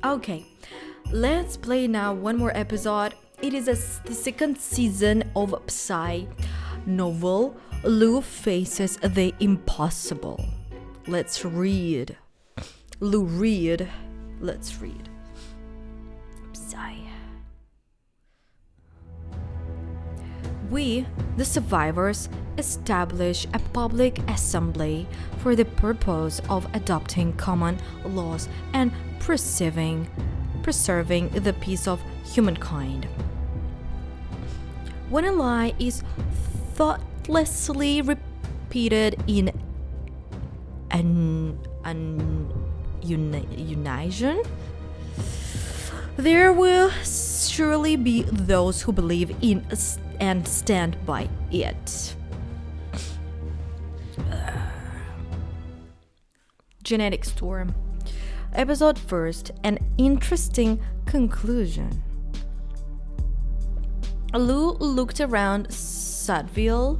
Okay, let's play now one more episode. It is the second season of Psy novel. Lou faces the impossible. Let's read. Lou, read. Let's read. Psy. We, the survivors, establish a public assembly for the purpose of adopting common laws and preserving the peace of humankind. When a lie is thoughtlessly repeated in an unison, there will surely be those who believe in and stand by it. Genetic Storm. Episode 1st, an interesting conclusion. Lou looked around Sudville,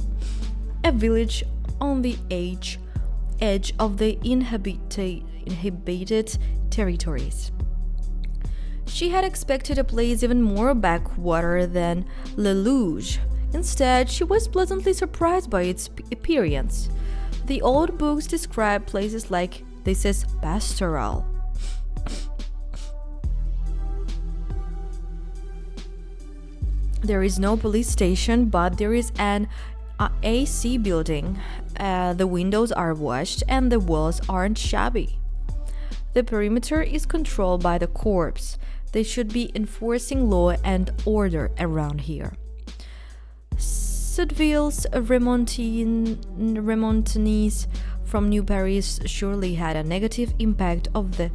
a village on the edge of the inhabited territories. She had expected a place even more backwater than Le Luge. Instead, she was pleasantly surprised by its appearance. The old books describe places like this is pastoral. There is no police station, but there is an AC building. The windows are washed and the walls aren't shabby. The perimeter is controlled by the corps. They should be enforcing law and order around here. Sudville's remontanees from New Paris surely had a negative impact of the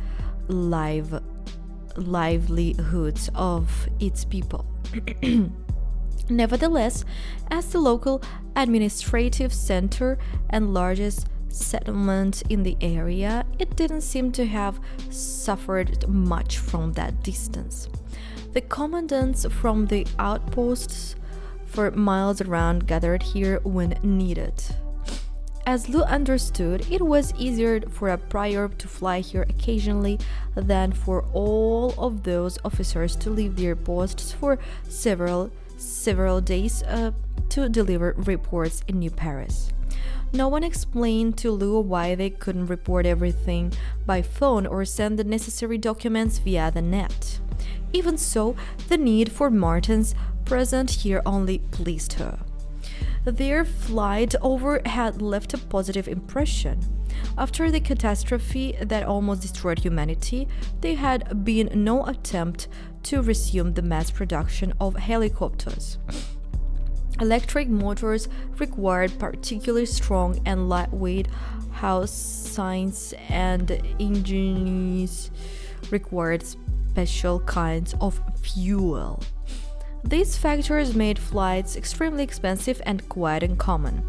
livelihoods of its people. Nevertheless, as the local administrative center and largest settlement in the area, it didn't seem to have suffered much from that distance. The commandants from the outposts for miles around gathered here when needed. As Lou understood, it was easier for a prior to fly here occasionally than for all of those officers to leave their posts for several days to deliver reports in New Paris. No one explained to Lou why they couldn't report everything by phone or send the necessary documents via the net. Even so, the need for Martin's presence here only pleased her. Their flight over had left a positive impression. After the catastrophe that almost destroyed humanity, there had been no attempt to resume the mass production of helicopters. Electric motors required particularly strong and lightweight house signs, and engines required special kinds of fuel. These factors made flights extremely expensive and quite uncommon.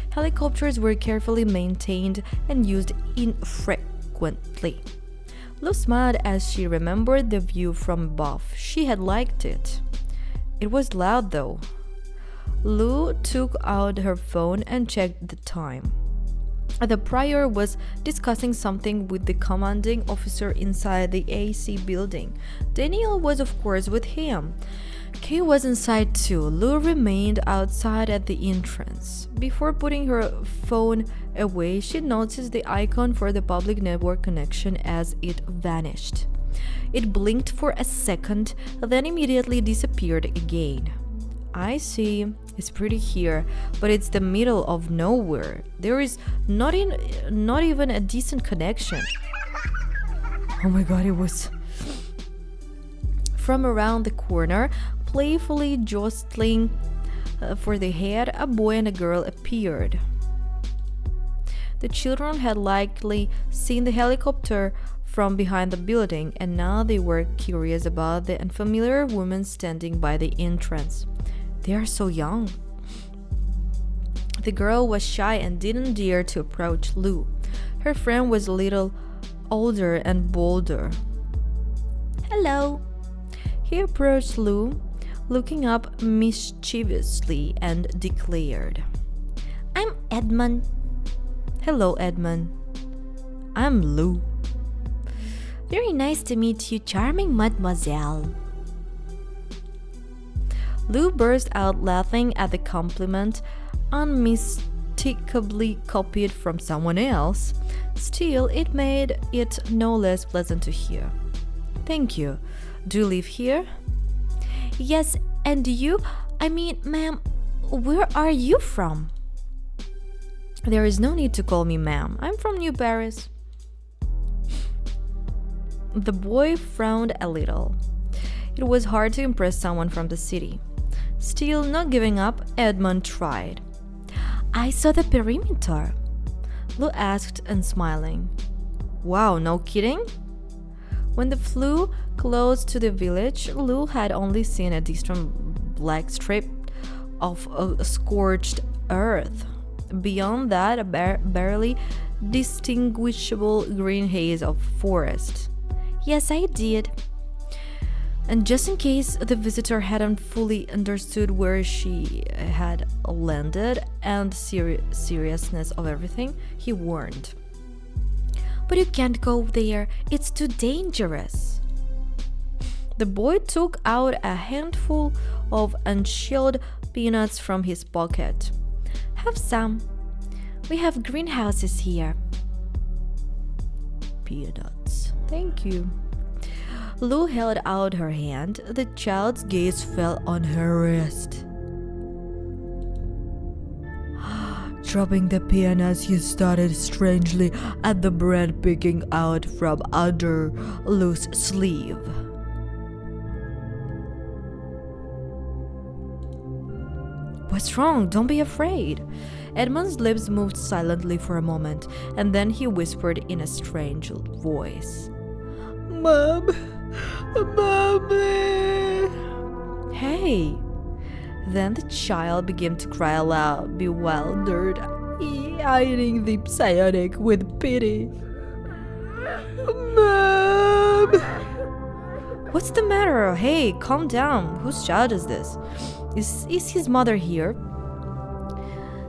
Helicopters were carefully maintained and used infrequently. Lou smiled as she remembered the view from above. She had liked it. It was loud though. Lou took out her phone and checked the time. The prior was discussing something with the commanding officer inside the AC building. Daniel was of course with him. Kay was inside too. Lou remained outside at the entrance. Before putting her phone away, she noticed the icon for the public network connection as it vanished. It blinked for a second, then immediately disappeared again. I see. It's pretty here, but it's the middle of nowhere. There is not even a decent connection. Oh my god, it was... From around the corner, playfully jostling for the head, a boy and a girl appeared. The children had likely seen the helicopter from behind the building, and now they were curious about the unfamiliar woman standing by the entrance. They are so young. The girl was shy and didn't dare to approach Lou. Her friend was a little older and bolder. Hello. He approached Lou, looking up mischievously, and declared, I'm Edmund. Hello, Edmund. I'm Lou. Very nice to meet you, charming mademoiselle. Lou burst out laughing at the compliment, unmistakably copied from someone else. Still, it made it no less pleasant to hear. Thank you. Do you live here? Yes, and you? I mean, ma'am, where are you from? There is no need to call me ma'am. I'm from New Paris. The boy frowned a little. It was hard to impress someone from the city. Still, not giving up, Edmund tried. I saw the perimeter, Lou asked and smiling. Wow, no kidding? When they flew close to the village, Lou had only seen a distant black strip of scorched earth. Beyond that, a barely distinguishable green haze of forest. Yes, I did. And just in case the visitor hadn't fully understood where she had landed and the seriousness of everything, he warned. But you can't go there, it's too dangerous. The boy took out a handful of unshelled peanuts from his pocket. Have some. We have greenhouses here. Peanuts. Thank you. Lou held out her hand. The child's gaze fell on her wrist. Dropping the peanuts, he started strangely at the bread picking out from under Lou's sleeve. What's wrong? Don't be afraid. Edmund's lips moved silently for a moment, and then he whispered in a strange voice. Mom! Mommy! Hey! Then the child began to cry aloud, bewildered, eyeing the psionic with pity. Mom! What's the matter? Hey, calm down. Whose child is this? Is his mother here?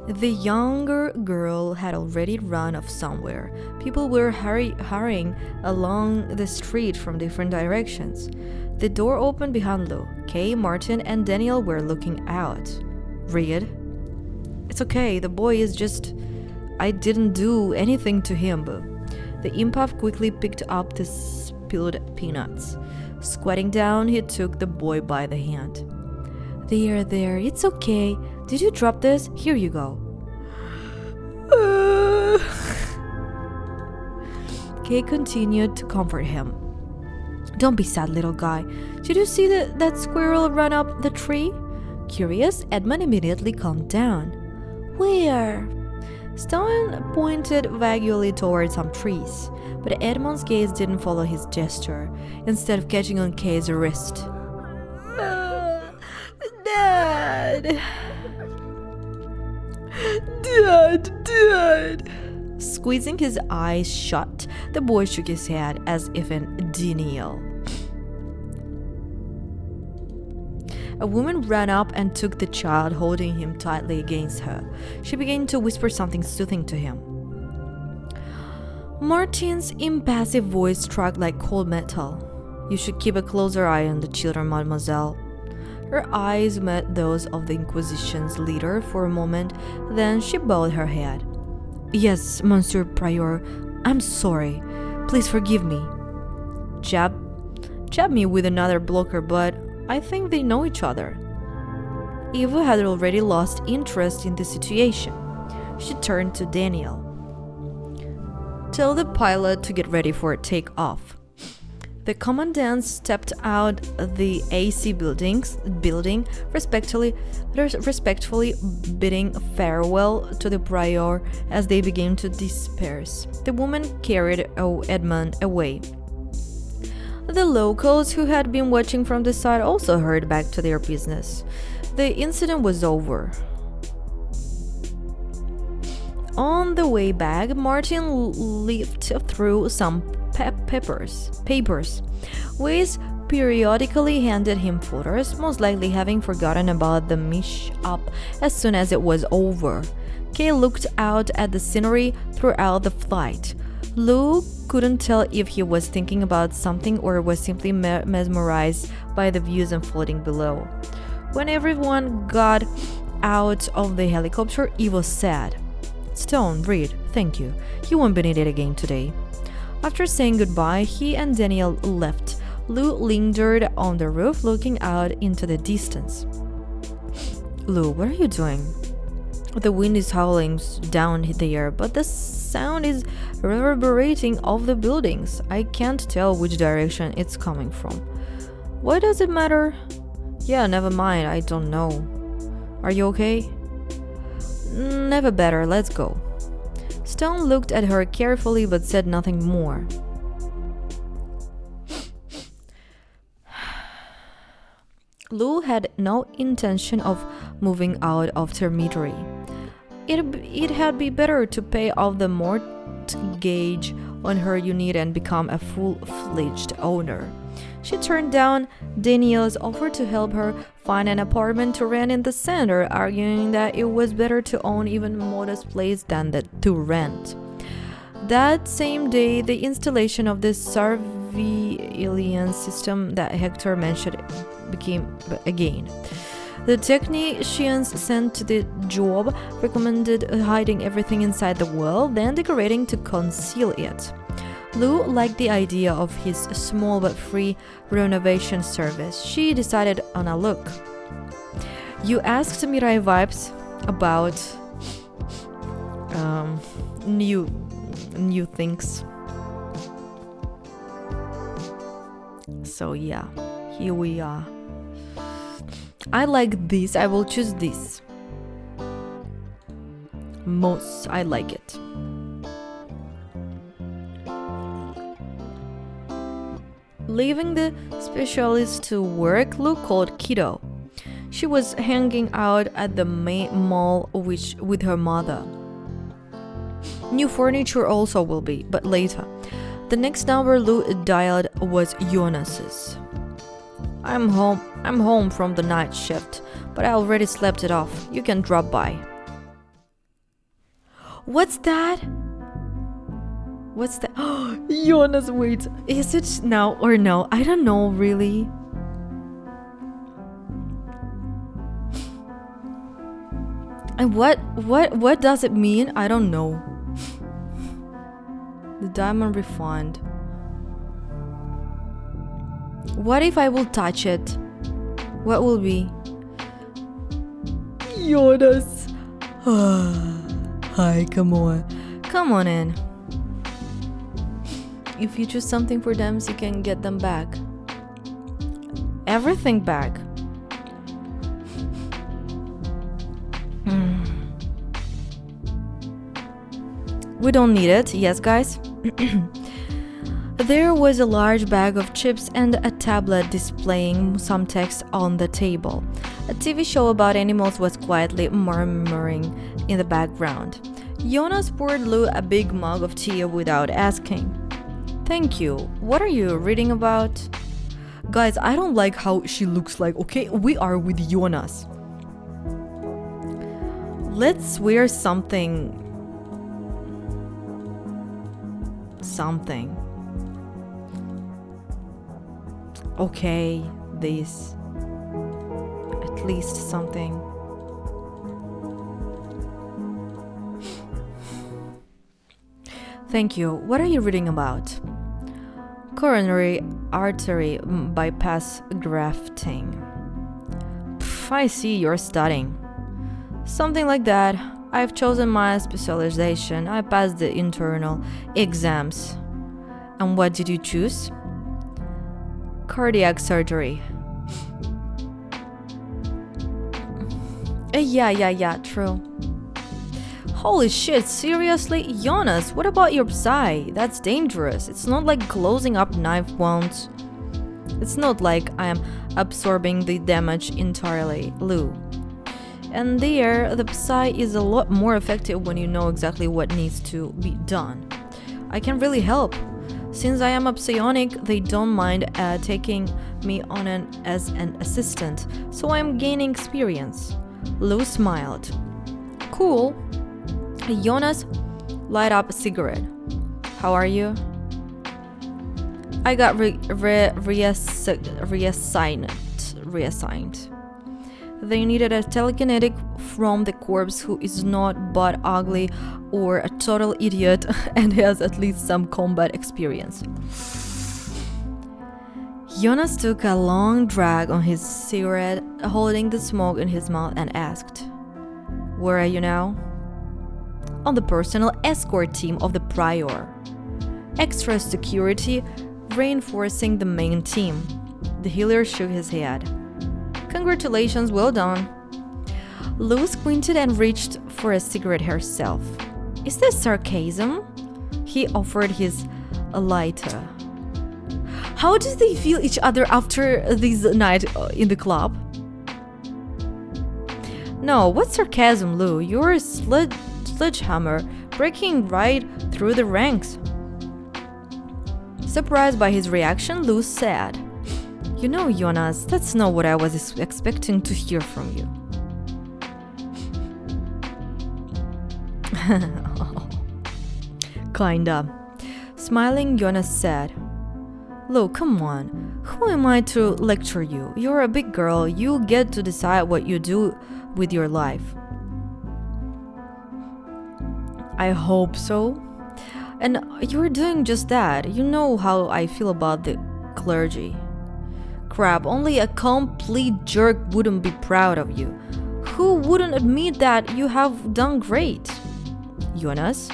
The younger girl had already run off somewhere. People were hurrying along the street from different directions. The door opened behind Lou. Kay, Martin, and Daniel were looking out. Reed? It's okay, the boy is just... I didn't do anything to him. The imp quickly picked up the spilled peanuts. Squatting down, he took the boy by the hand. There, it's okay. Did you drop this? Here you go. Kay continued to comfort him. Don't be sad, little guy. Did you see that squirrel run up the tree? Curious, Edmund immediately calmed down. Where? Stone pointed vaguely toward some trees, but Edmund's gaze didn't follow his gesture, instead of catching on Kay's wrist. Dad! Dad! Squeezing his eyes shut, the boy shook his head as if in denial. A woman ran up and took the child, holding him tightly against her. She began to whisper something soothing to him. Martin's impassive voice struck like cold metal. You should keep a closer eye on the children, mademoiselle. Her eyes met those of the Inquisition's leader for a moment, then she bowed her head. Yes, Monsieur Prior, I'm sorry. Please forgive me. Jab me with another blocker, but I think they know each other. Eva had already lost interest in the situation. She turned to Daniel. Tell the pilot to get ready for takeoff. The commandant stepped out the AC building, respectfully bidding farewell to the prior as they began to disperse. The woman carried Edmund away. The locals who had been watching from the side also hurried back to their business. The incident was over. On the way back, Martin leafed through some papers. Weiss periodically handed him photos, most likely having forgotten about the mishap as soon as it was over. Kay looked out at the scenery throughout the flight. Lou couldn't tell if he was thinking about something or was simply mesmerized by the views unfolding below. When everyone got out of the helicopter, Ivo said, "Stone, read, thank you. You won't be needed again today." After saying goodbye, he and Daniel left. Lou lingered on the roof, looking out into the distance. "Lou, what are you doing?" The wind is howling down there, but the sound is reverberating off the buildings. I can't tell which direction it's coming from. Why does it matter? Yeah, never mind, I don't know. Are you okay? Never better, let's go. Stone looked at her carefully but said nothing more. Lou had no intention of moving out of Termitory. It had been better to pay off the mortgage on her unit and become a full-fledged owner. She turned down Daniel's offer to help her find an apartment to rent in the center, arguing that it was better to own even modest place than to rent. That same day, the installation of the surveillance system that Hector mentioned began again. The technicians sent to the job recommended hiding everything inside the wall, then decorating to conceal it. Lou liked the idea of his small but free renovation service. She decided on a look. You asked Mirai Vibes about new things. So yeah, here we are. I like this, I will choose this. Most, I like it. Leaving the specialist to work, Lou called Kiddo. She was hanging out at the main mall with her mother. New furniture also will be, but later. The next number Lou dialed was Jonas's. I'm home from the night shift, but I already slept it off. You can drop by. What's that? What's that? Oh, Jonas, wait. Is it now or no? I don't know, really. And what does it mean? I don't know. The diamond refund. What if I will touch it? What will be? Jonas. Hi, come on. Come on in. If you choose something for them, you can get them back. Everything back. We don't need it, yes guys? There was a large bag of chips and a tablet displaying some text on the table. A TV show about animals was quietly murmuring in the background. Jonas poured Lou a big mug of tea without asking. Thank you. What are you reading about? Guys, I don't like how she looks like, okay? We are with Jonas. Let's wear something. Okay, this. At least something. Thank you. What are you reading about? Coronary artery bypass grafting. I see you're studying. Something like that. I've chosen my specialization. I passed the internal exams. And what did you choose? Cardiac surgery. Yeah, true. Holy shit, seriously? Jonas, what about your psi? That's dangerous. It's not like closing up knife wounds. It's not like I am absorbing the damage entirely, Lou. And there, the psi is a lot more effective when you know exactly what needs to be done. I can really help. Since I am a psionic, they don't mind taking me on as an assistant, so I'm gaining experience. Lou smiled. Cool. Jonas light up a cigarette. How are you? I got reassigned. They needed a telekinetic from the corpse who is not but ugly or a total idiot and has at least some combat experience. Jonas took a long drag on his cigarette, holding the smoke in his mouth, and asked, "Where are you now?" "On the personal escort team of the prior. Extra security reinforcing the main team." The healer shook his head. "Congratulations, well done." Lou squinted and reached for a cigarette herself. "Is this sarcasm?" He offered his lighter. How do they feel each other after this night in the club? "No, what's sarcasm, Lou? You're a sledgehammer, breaking right through the ranks." Surprised by his reaction, Lou said, "You know, Jonas, that's not what I was expecting to hear from you." Kinda. Smiling, Jonas said, "Lou, come on. Who am I to lecture you? You're a big girl. You get to decide what you do with your life." "I hope so. And you're doing just that. You know how I feel about the clergy." "Crap, only a complete jerk wouldn't be proud of you. Who wouldn't admit that you have done great?" "Jonas?"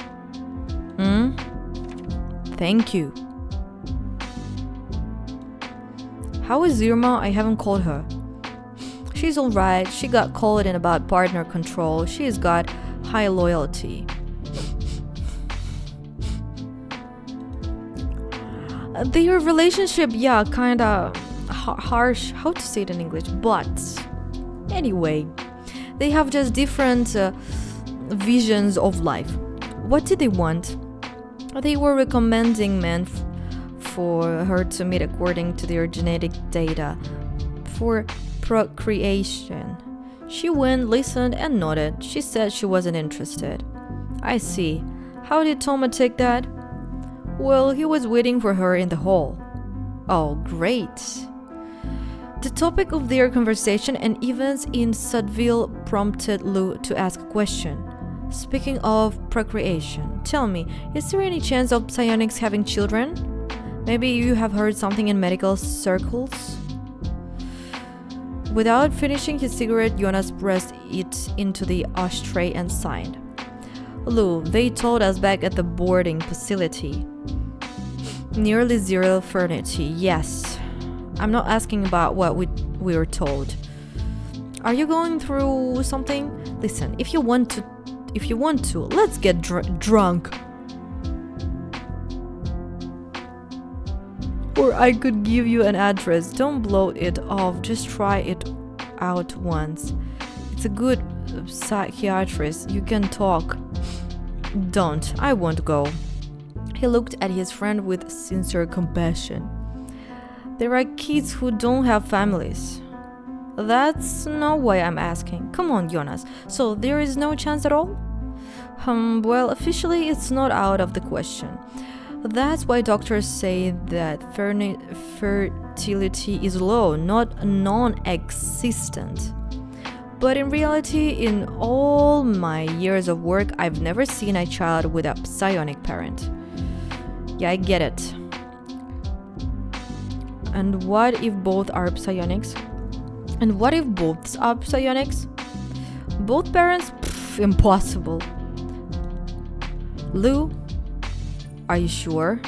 "Thank you." "How is Irma? I haven't called her." "She's alright. She got called in about partner control. She's got high loyalty." Their relationship, yeah, kinda harsh. How to say it in English? But anyway, they have just different visions of life. What did they want? They were recommending men for her to meet according to their genetic data for procreation. She went, listened, and nodded. She said she wasn't interested. "I see. How did Toma take that?" "Well, he was waiting for her in the hall." "Oh, great." The topic of their conversation and events in Sudville prompted Lou to ask a question. "Speaking of procreation, tell me, is there any chance of psionics having children? Maybe you have heard something in medical circles?" Without finishing his cigarette, Jonas pressed it into the ashtray and signed. "Lou, they told us back at the boarding facility. Nearly zero fertility, yes. I'm not asking about what we were told. Are you going through something? Listen, if you want to, let's get drunk. Or I could give you an address. Don't blow it off. Just try it out once. It's a good psychiatrist. You can talk." "Don't. I won't go." He looked at his friend with sincere compassion. "There are kids who don't have families." "That's not why I'm asking. Come on, Jonas. So there is no chance at all?" Well, officially it's not out of the question. That's why doctors say that fertility is low, not non-existent. But in reality, in all my years of work, I've never seen a child with a psionic parent. Yeah, I get it. And what if both are psionics? And what if both are psionics? Both parents? Impossible. Lou, are you sure?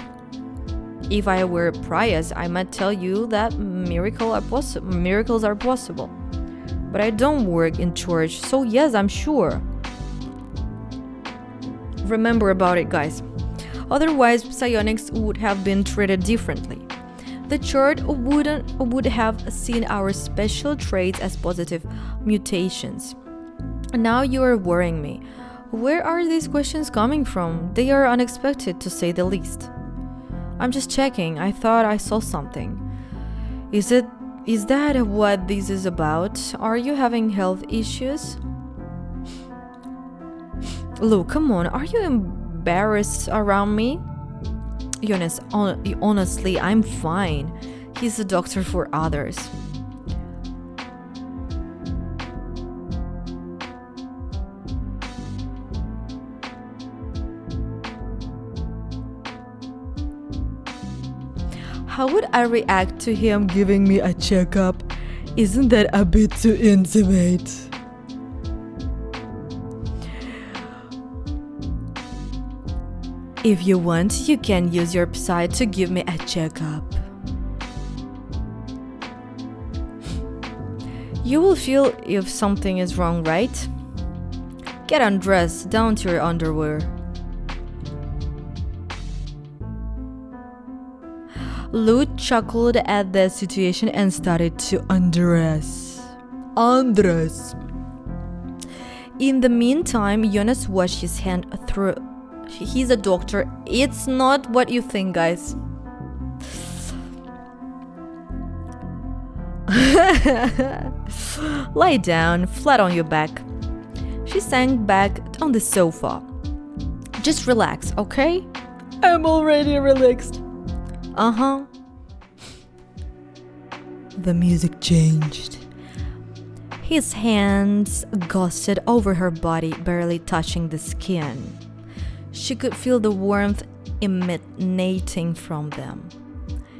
If I were pious, I might tell you that miracles are possible. But I don't work in church, so yes, I'm sure. Remember about it, guys. Otherwise, psionics would have been treated differently. The church would have seen our special traits as positive mutations. Now you are worrying me. Where are these questions coming from? They are unexpected, to say the least. I'm just checking. I thought I saw something. Is that what this is about? Are you having health issues? Lou, come on. Are you embarrassed around me? Jonas, honestly, I'm fine. He's a doctor for others. How would I react to him giving me a checkup? Isn't that a bit too intimate? If you want, you can use your side to give me a checkup. You will feel if something is wrong, right? Get undressed, down to your underwear. Lou chuckled at the situation and started to undress. In the meantime, Jonas washed his hand through. He's a doctor. It's not what you think, guys. Lie down, flat on your back. She sank back on the sofa. Just relax, okay? I'm already relaxed. Uh-huh. The music changed. His hands gusted over her body, barely touching the skin. She could feel the warmth emanating from them.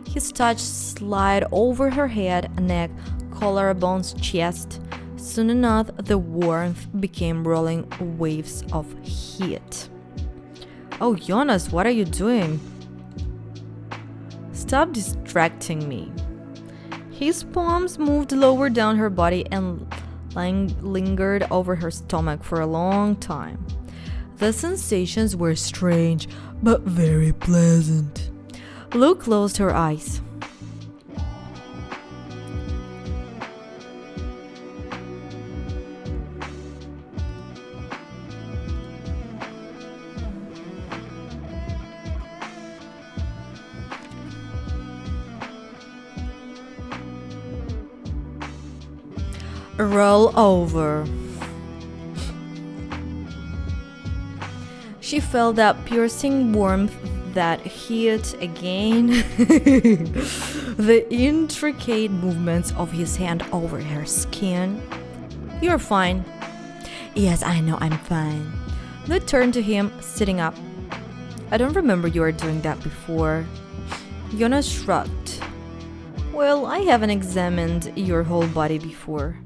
His touch slid over her head, neck, collarbones, chest. Soon enough, the warmth became rolling waves of heat. Oh, Jonas, what are you doing? Stop distracting me. His palms moved lower down her body and lingered over her stomach for a long time. The sensations were strange, but very pleasant. Lou closed her eyes. Roll over. She felt that piercing warmth, that heat again. The intricate movements of his hand over her skin. You're fine. Yes, I know I'm fine. Lou turned to him, sitting up. I don't remember you were doing that before. Jonas shrugged. Well, I haven't examined your whole body before.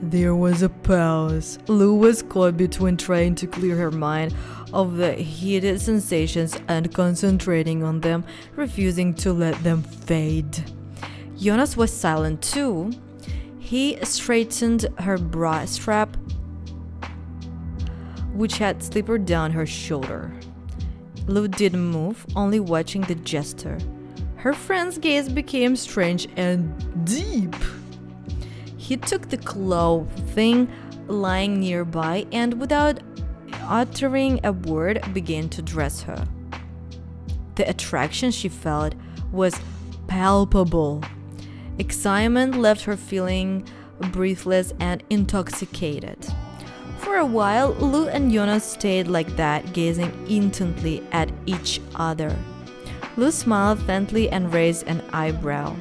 There was a pause. Lou was caught between trying to clear her mind of the heated sensations and concentrating on them, refusing to let them fade. Jonas was silent too. He straightened her bra strap, which had slipped down her shoulder. Lou didn't move, only watching the gesture. Her friend's gaze became strange and deep. He took the clothing lying nearby and, without uttering a word, began to dress her. The attraction she felt was palpable. Excitement left her feeling breathless and intoxicated. For a while, Lou and Jonas stayed like that, gazing intently at each other. Lou smiled faintly and raised an eyebrow.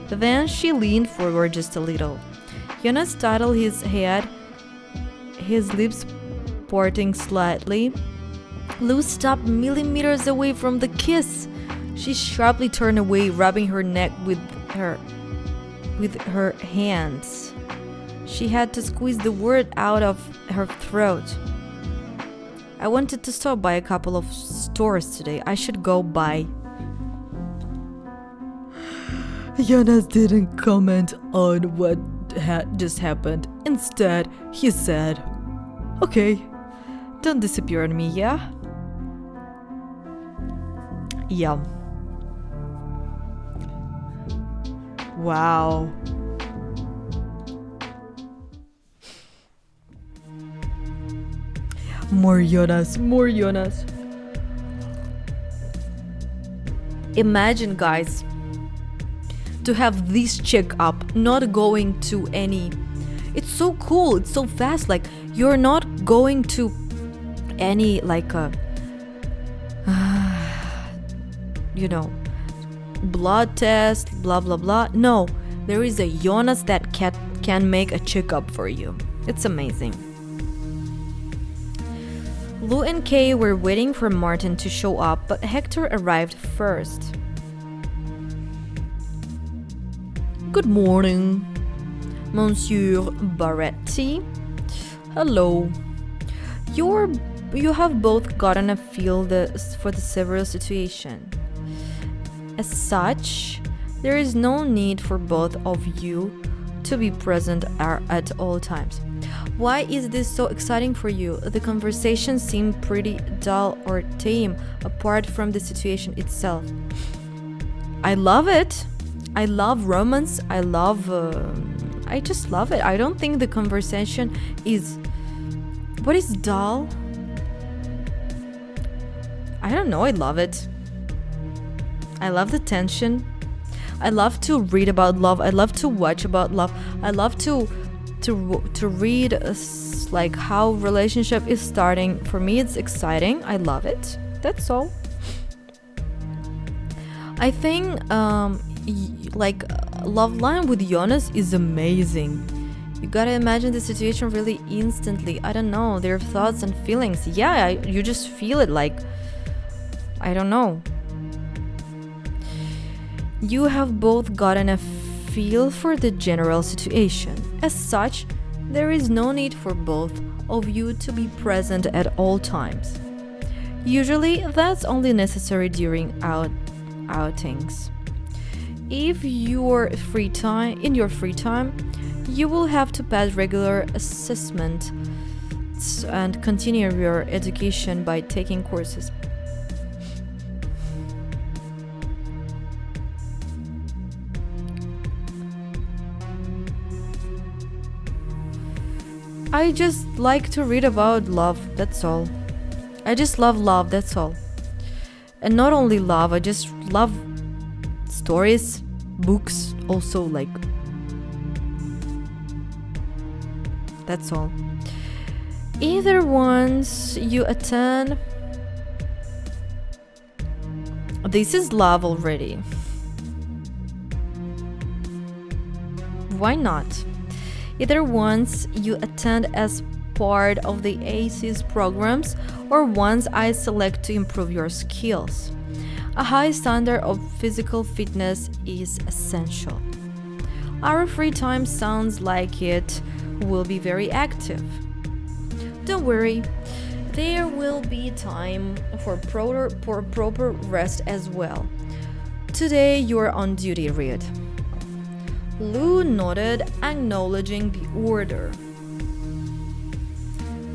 Then she leaned forward just a little. Jonas startled his head, his lips parting slightly. Lou stopped millimeters away from the kiss. She sharply turned away, rubbing her neck with her hands. She had to squeeze the word out of her throat. I wanted to stop by a couple of stores today. I should go by. Jonas didn't comment on what had just happened. Instead, he said, "Okay, don't disappear on me, yeah?" Yeah. Wow. More Jonas, more Jonas. Imagine, guys, to have this checkup, not going to any. It's so cool, it's so fast. Like, you're not going to any, like, blood test, blah blah blah. No, there is a Jonas that can make a checkup for you. It's amazing. Lou and Kay were waiting for Martin to show up, but Hector arrived first. Good morning, Monsieur Baretti. Hello. You have both gotten a feel for the severe situation. As such, there is no need for both of you to be present at all times. Why is this so exciting for you? The conversation seemed pretty dull or tame apart from the situation itself. I love it. I love romance. I just love it. I don't think the conversation is... What is dull? I don't know. I love it. I love the tension. I love to read about love. I love to watch about love. I love to read like how relationship is starting. For me, it's exciting. I love it. That's all. I think like love line with Jonas is amazing. You gotta imagine the situation really instantly. I don't know, their thoughts and feelings. Yeah, you just feel it like, I don't know. You have both gotten a feel for the general situation. As such, there is no need for both of you to be present at all times. Usually, that's only necessary during outings. If in your free time, you will have to pass regular assessment and continue your education by taking courses. I just like to read about love, that's all. I just love love, that's all. And not only love, I just love stories, books, also like... That's all. Either once you attend... This is love already. Why not? Either once you attend as part of the ACES programs or once I select to improve your skills. A high standard of physical fitness is essential. Our free time sounds like it will be very active. Don't worry, there will be time for proper rest as well. Today you're on duty, Reed. Lou nodded, acknowledging the order.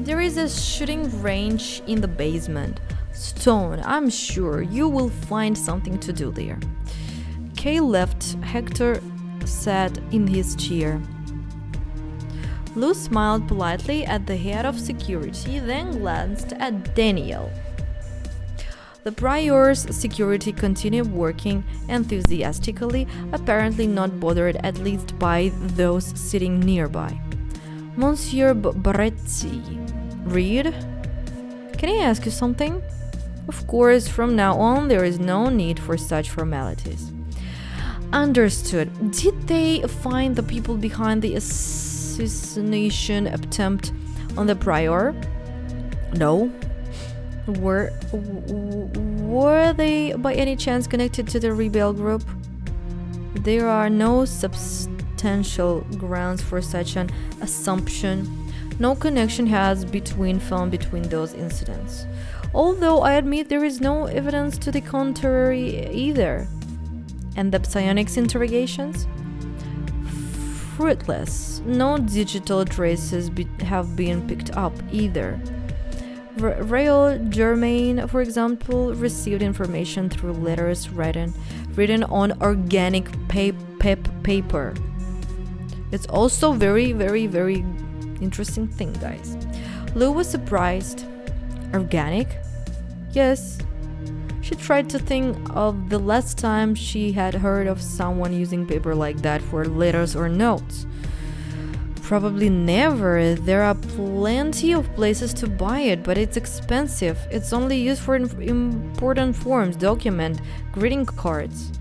There is a shooting range in the basement. Stone, I'm sure you will find something to do there. Kay left. Hector sat in his chair. Lou smiled politely at the head of security, then glanced at Daniel. The prior's security continued working enthusiastically, apparently not bothered at least by those sitting nearby. Monsieur Baretti, Reed? Can I ask you something? Of course, from now on there is no need for such formalities. Understood. Did they find the people behind the assassination attempt on the prior? No. Were they by any chance connected to the rebel group? There are no substantial grounds for such an assumption. No connection has been found between those incidents. Although I admit there is no evidence to the contrary either. And the psionics interrogations? Fruitless. No digital traces have been picked up either. Rael Germain, for example, received information through letters written on organic paper. It's also very, very, very interesting thing, guys. Lou was surprised. Organic? Yes. She tried to think of the last time she had heard of someone using paper like that for letters or notes. Probably never. There are plenty of places to buy it, but it's expensive. It's only used for important forms, document, greeting cards.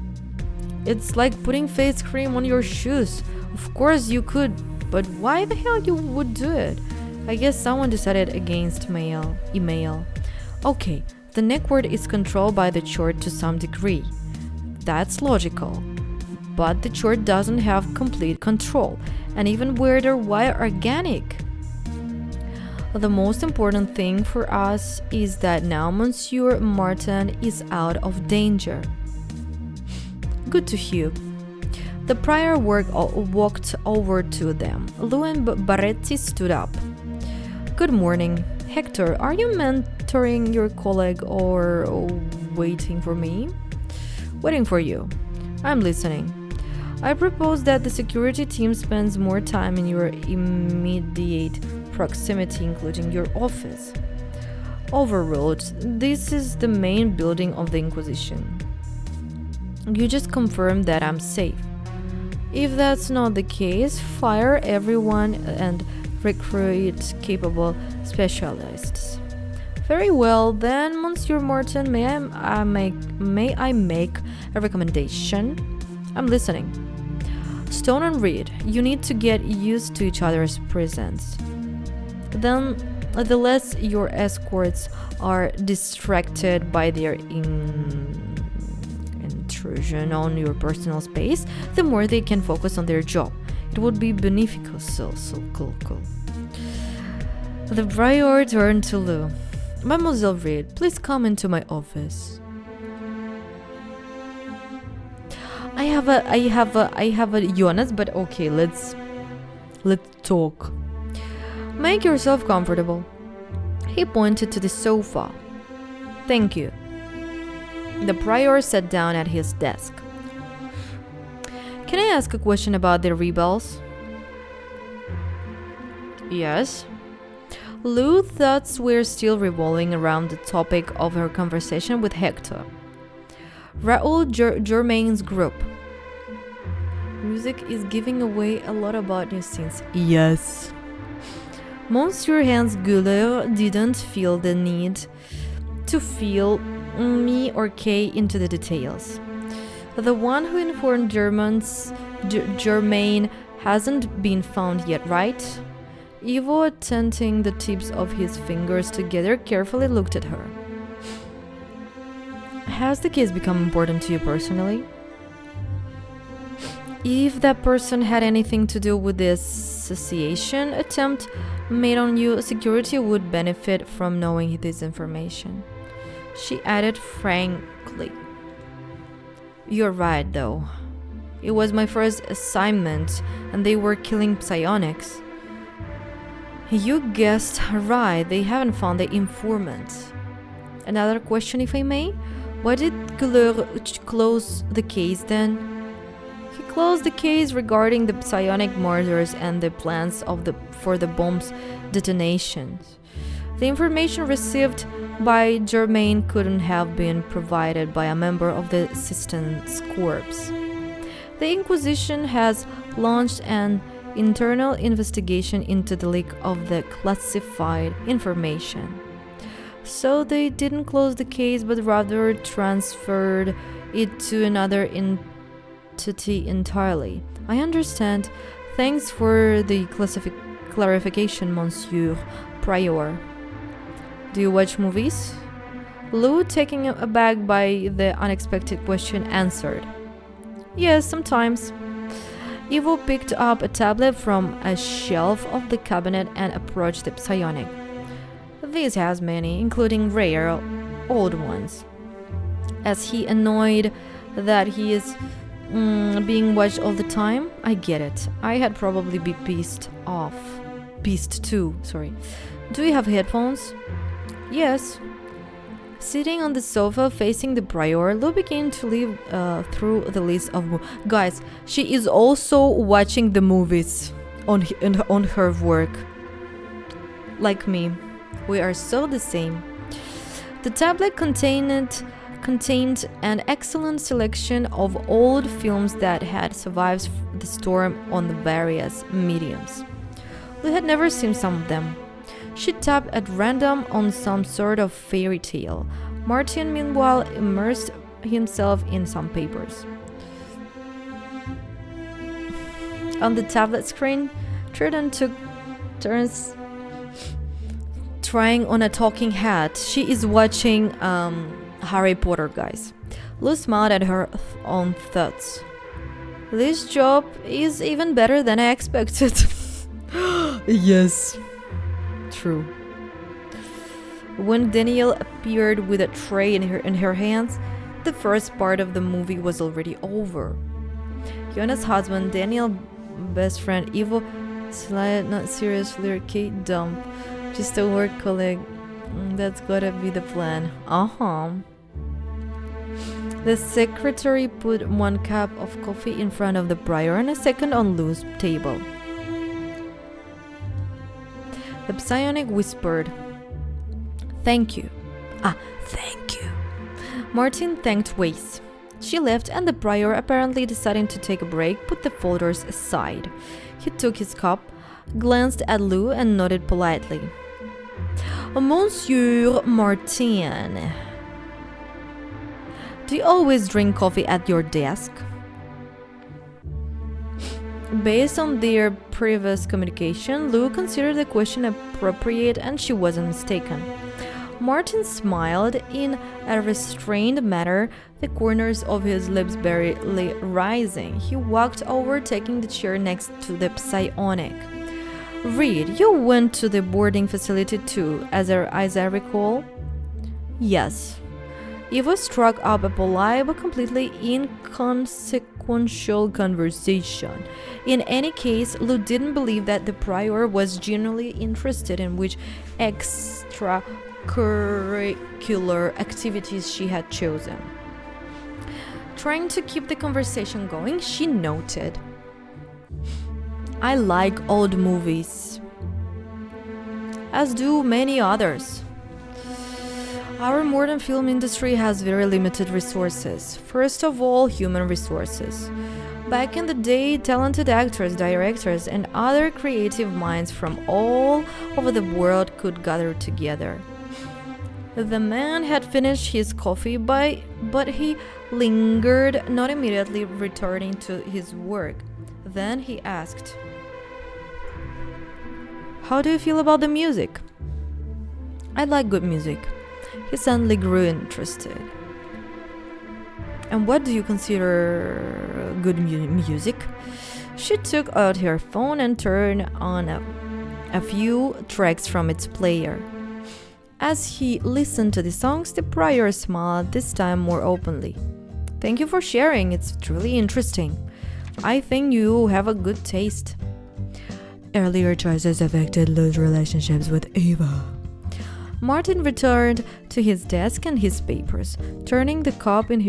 It's like putting face cream on your shoes. Of course you could, but why the hell you would do it? I guess someone decided against email. Okay, the neckwear is controlled by the chart to some degree. That's logical. But the chart doesn't have complete control, and even weirder, why organic? The most important thing for us is that now Monsieur Martin is out of danger. Good to hear. The prior walked over to them. Lou and Baretti stood up. Good morning. Hector, are you mentoring your colleague or waiting for me? Waiting for you. I'm listening. I propose that the security team spends more time in your immediate proximity, including your office. Overruled. This is the main building of the Inquisition. You just confirmed that I'm safe. If that's not the case, fire everyone and recruit capable specialists. Very well, then, Monsieur Martin, may I make a recommendation? I'm listening. Stone and Reed, you need to get used to each other's presence. Then, the less your escorts are distracted by their intrusion on your personal space, the more they can focus on their job. It would be beneficial. So cool. The prior turned to Lou. Mademoiselle Reed, please come into my office. I have a Jonas, but okay, let's talk. Make yourself comfortable. He pointed to the sofa. Thank you. The prior sat down at his desk. Can I ask a question about the rebels? Yes. Lou's thoughts were still revolving around the topic of her conversation with Hector. Raoul Germain's group. Music is giving away a lot about new scenes. Yes. Monsieur Hans Guller didn't feel the need to fill me or Kay into the details. The one who informed Germain hasn't been found yet, right? Ivo, tenting the tips of his fingers together, carefully looked at her. Has the case become important to you personally? If that person had anything to do with the assassination attempt made on you, security would benefit from knowing this information. She added frankly. You're right, though. It was my first assignment, and they were killing psionics. You guessed right, they haven't found the informant. Another question, if I may? Why did Guller close the case then? He closed the case regarding the psionic murders and the plans for the bomb's detonations. The information received by Germain couldn't have been provided by a member of the Assistance Corps. The Inquisition has launched an internal investigation into the leak of the classified information. So they didn't close the case, but rather transferred it to another entity entirely. I understand. Thanks for the clarification, Monsieur Prior. Do you watch movies? Lou, taken aback by the unexpected question, answered. Yes, sometimes. Ivo picked up a tablet from a shelf of the cabinet and approached the psionic. This has many, including rare, old ones. As he annoyed that he is being watched all the time, I get it. I had probably be pissed too. Do you have headphones? Yes. Sitting on the sofa facing the prior, Lou began to live through the list of guys. She is also watching the movies on her work. Like me, we are so the same. The tablet contained an excellent selection of old films that had survived the storm on the various mediums. Lou had never seen some of them. She tapped at random on some sort of fairy tale. Martin, meanwhile, immersed himself in some papers. On the tablet screen, Triton took turns trying on a talking hat. She is watching Harry Potter, guys. Lou smiled at her own thoughts. This job is even better than I expected. Yes. True. When Danielle appeared with a tray in her hands, the first part of the movie was already over. Yona's husband, Daniel's best friend, Ivo, slide, not seriously, Kate, dump. Just a work colleague. That's gotta be the plan. The secretary put one cup of coffee in front of the prior and a second on Lou's table. The psionic whispered, "Thank you." Thank you. Martin thanked Weiss. She left and the prior, apparently deciding to take a break, put the folders aside. He took his cup, glanced at Lou and nodded politely. "Monsieur Martin, do you always drink coffee at your desk?" Based on their previous communication, Lou considered the question appropriate and she wasn't mistaken. Martin smiled in a restrained manner, the corners of his lips barely rising. He walked over, taking the chair next to the psionic. "Reed, you went to the boarding facility too, as I recall?" "Yes." Eva struck up a polite but completely inconsequential conversation. In any case, Lou didn't believe that the prior was genuinely interested in which extracurricular activities she had chosen. Trying to keep the conversation going, she noted, "I like old movies, as do many others. Our modern film industry has very limited resources. First of all, human resources. Back in the day, talented actors, directors, and other creative minds from all over the world could gather together." The man had finished his coffee, but he lingered, not immediately returning to his work. Then he asked, "How do you feel about the music?" "I like good music." He suddenly grew interested. "And what do you consider good music?" She took out her phone and turned on a few tracks from its player. As he listened to the songs, the prior smiled, this time more openly. "Thank you for sharing, it's truly interesting. I think you have a good taste." Earlier choices affected Lou's relationships with Eva. Martin returned to his desk and his papers. Turning the cup in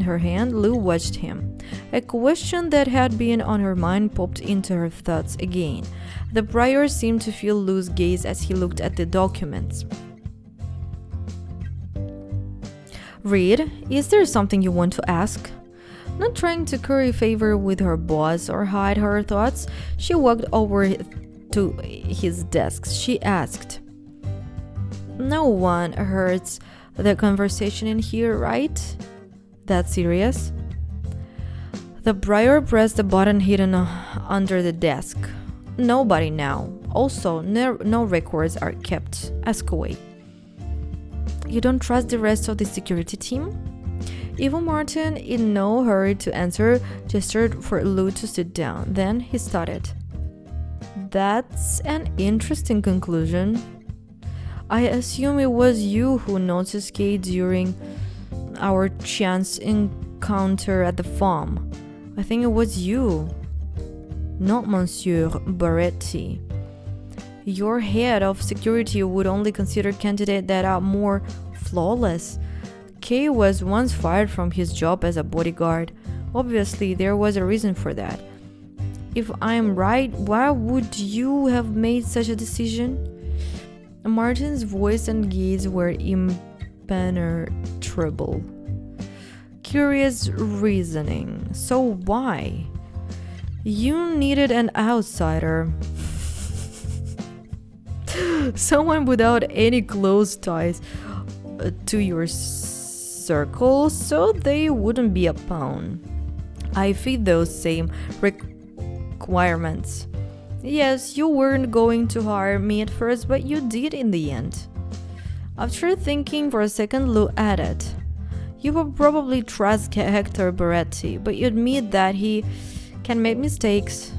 her hand, Lou watched him. A question that had been on her mind popped into her thoughts again. The prior seemed to feel Lou's gaze as he looked at the documents. "Reed, is there something you want to ask?" Not trying to curry favor with her boss or hide her thoughts, she walked over to his desk. She asked, "No one hears the conversation in here, right? That serious?" The prior pressed the button hidden under the desk. "Nobody now. Also, no records are kept. Ask away." "You don't trust the rest of the security team?" Ivo Martin, in no hurry to answer, gestured for Lou to sit down. Then he started. "That's an interesting conclusion. I assume it was you who noticed Kate during our chance encounter at the farm. I think it was you, not Monsieur Baretti. Your head of security would only consider candidates that are more flawless. Kay was once fired from his job as a bodyguard. Obviously, there was a reason for that. If I'm right, why would you have made such a decision?" Martin's voice and gaze were impenetrable. "Curious reasoning. So why?" "You needed an outsider." Someone without any close ties to your circle, so they wouldn't be a pawn. I fit those same requirements. Yes, you weren't going to hire me at first, but you did in the end. After thinking for a second, Lou added, you will probably trust Hector Beretti, but you admit that he can make mistakes.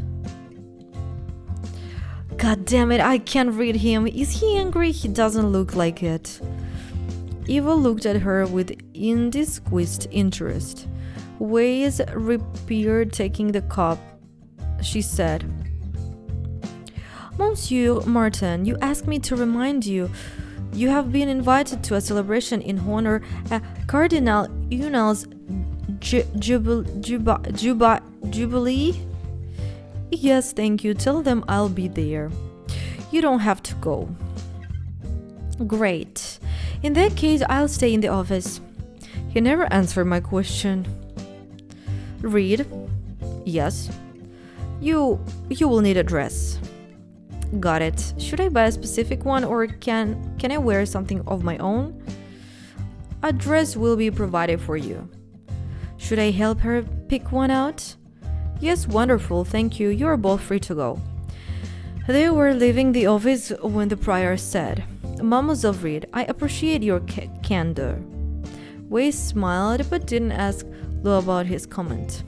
God damn it, I can't read him. Is he angry? He doesn't look like it. Eva looked at her with indisguised interest. Weiss reappeared taking the cup. She said, Monsieur Martin, you asked me to remind you. You have been invited to a celebration in honor of Cardinal Unal's jubilee? Yes, thank you. Tell them I'll be there. You don't have to go. Great. In that case, I'll stay in the office. He never answered my question. Read. Yes. You will need a dress. Got it. Should I buy a specific one or can I wear something of my own? A dress will be provided for you. Should I help her pick one out? Yes, wonderful, thank you. You are both free to go. They were leaving the office when the prior said, Mademoiselle Reed, I appreciate your candor. Weiss smiled but didn't ask Lou about his comment.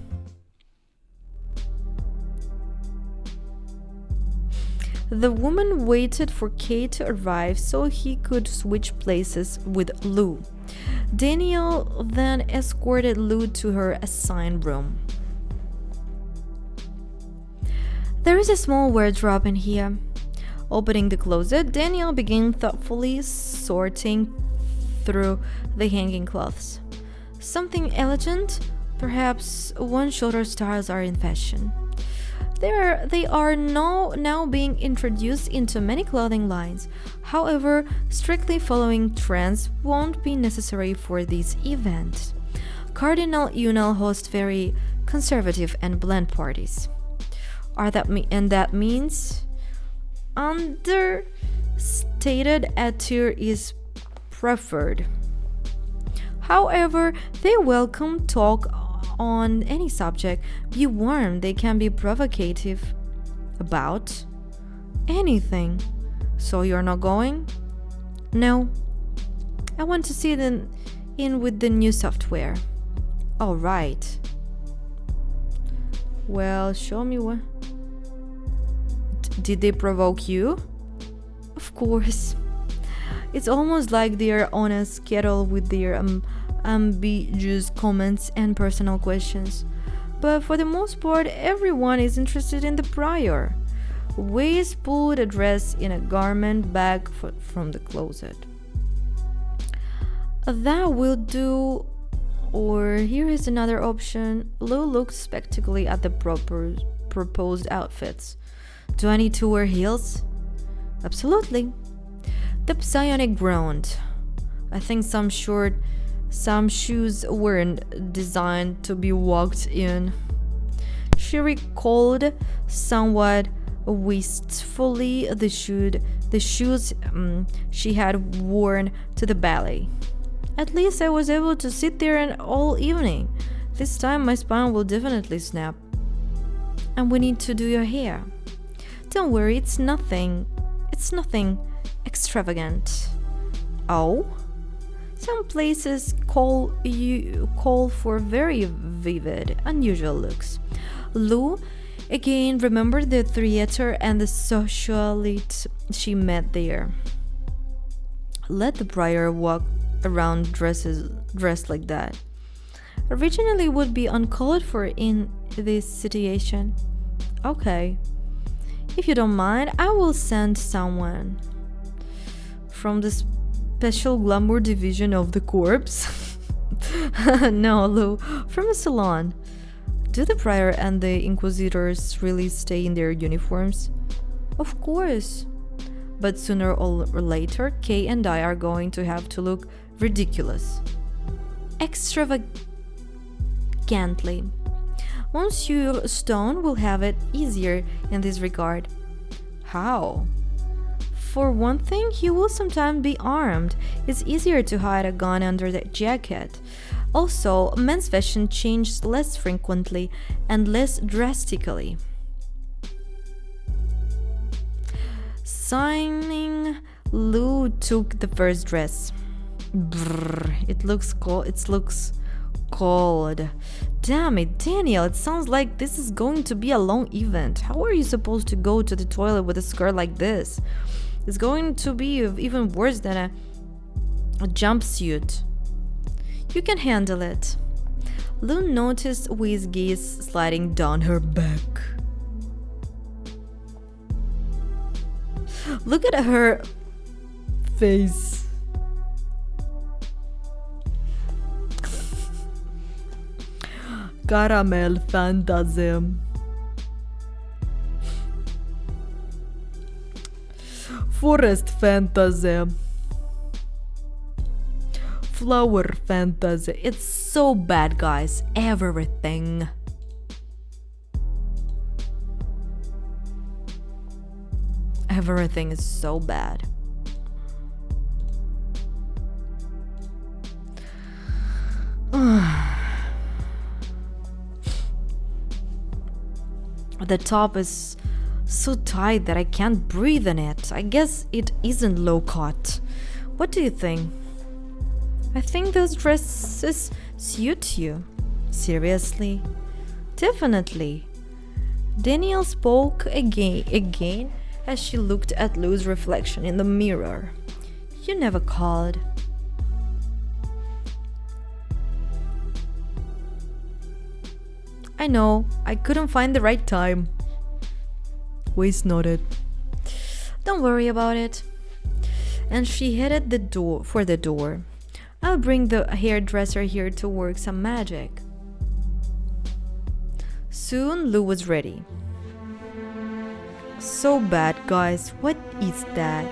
The woman waited for Kate to arrive so he could switch places with Lou. Daniel then escorted Lou to her assigned room. There is a small wardrobe in here. Opening the closet, Daniel began thoughtfully sorting through the hanging cloths. Something elegant? Perhaps one-shoulder styles are in fashion. They are now being introduced into many clothing lines. However, strictly following trends won't be necessary for this event. Cardinal Unal hosts very conservative and bland parties. That means understated attire is preferred. However, they welcome talk on any subject. Be warned, they can be provocative about anything. So you're not going? No. I want to see it in with the new software. All right. Well, show me what. Did they provoke you? Of course. It's almost like they're on a schedule with their ambiguous comments and personal questions. But for the most part, everyone is interested in the prior. Weiss pulled a dress in a garment bag from the closet. That will do. Or here is another option. Lou looked skeptically at the proposed outfits. Do I need to wear heels? Absolutely. The psionic groaned. I think some shoes weren't designed to be walked in. She recalled somewhat wistfully the shoes she had worn to the ballet. At least I was able to sit there all evening. This time my spine will definitely snap. And we need to do your hair. Don't worry, it's nothing extravagant. Oh? Some places call for very vivid, unusual looks. Lou again remembered the theater and the socialite she met there. Let the prior walk around dressed like that. Originally would be uncalled for in this situation. Okay. If you don't mind, I will send someone from the special glamour division of the corpse. No, Lou, from a salon. Do the prior and the inquisitors really stay in their uniforms? Of course. But sooner or later, Kay and I are going to have to look ridiculous. Extravagantly. Monsieur Stone will have it easier in this regard. How? For one thing, he will sometimes be armed. It's easier to hide a gun under the jacket. Also, men's fashion changes less frequently and less drastically. Signing, Lou took the first dress. Brrr, it looks cold. It looks cold. Damn it, Daniel, it sounds like this is going to be a long event. How are you supposed to go to the toilet with a skirt like this? It's going to be even worse than a jumpsuit. You can handle it. Lou noticed Wi's gaze sliding down her back. Look at her face. Caramel fantasy. Forest fantasy. Flower fantasy. It's so bad, guys. Everything. Everything is so bad. The top is so tight that I can't breathe in it. I guess it isn't low cut. What do you think? I think those dresses suit you. Seriously? Definitely. Danielle spoke again as she looked at Lou's reflection in the mirror. You never called. I know, I couldn't find the right time. Waze nodded. Don't worry about it. And she headed for the door. I'll bring the hairdresser here to work some magic. Soon Lou was ready. So bad, guys. What is that?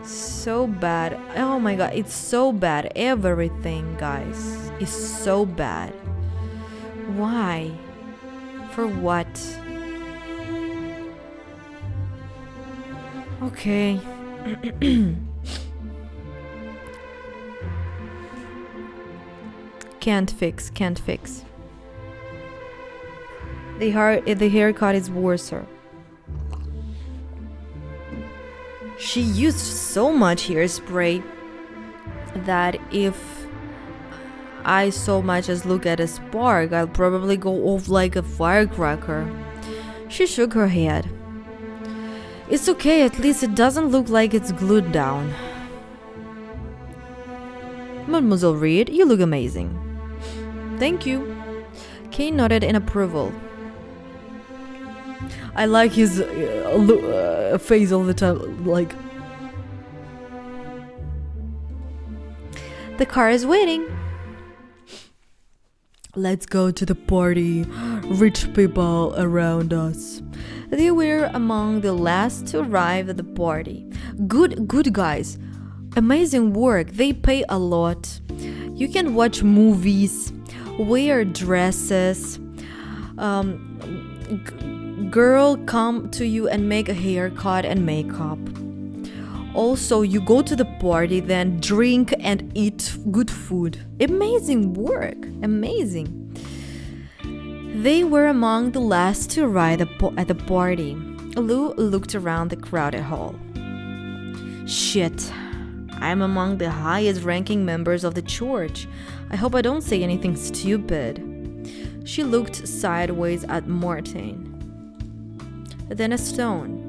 So bad. Oh my god, it's so bad. Everything, guys, is so bad. Why? For what? Okay. Can't fix. The haircut is worse. She used so much hairspray that if I so much as look at a spark, I'll probably go off like a firecracker. She shook her head. It's okay, at least it doesn't look like it's glued down. Mademoiselle Reed, you look amazing. Thank you. Kay nodded in approval. I like his face all the time, like... The car is waiting. Let's go to the party. Rich people around us. They were among the last to arrive at the party. Good guys. Amazing work. They pay a lot. You can watch movies, wear dresses, girl come to you and make a haircut and makeup. Also, you go to the party, then drink and eat good food. Amazing work. Amazing. They were among the last to arrive at the party. Lou looked around the crowded hall. Shit. I'm among the highest ranking members of the church. I hope I don't say anything stupid. She looked sideways at Martin. Then a stone.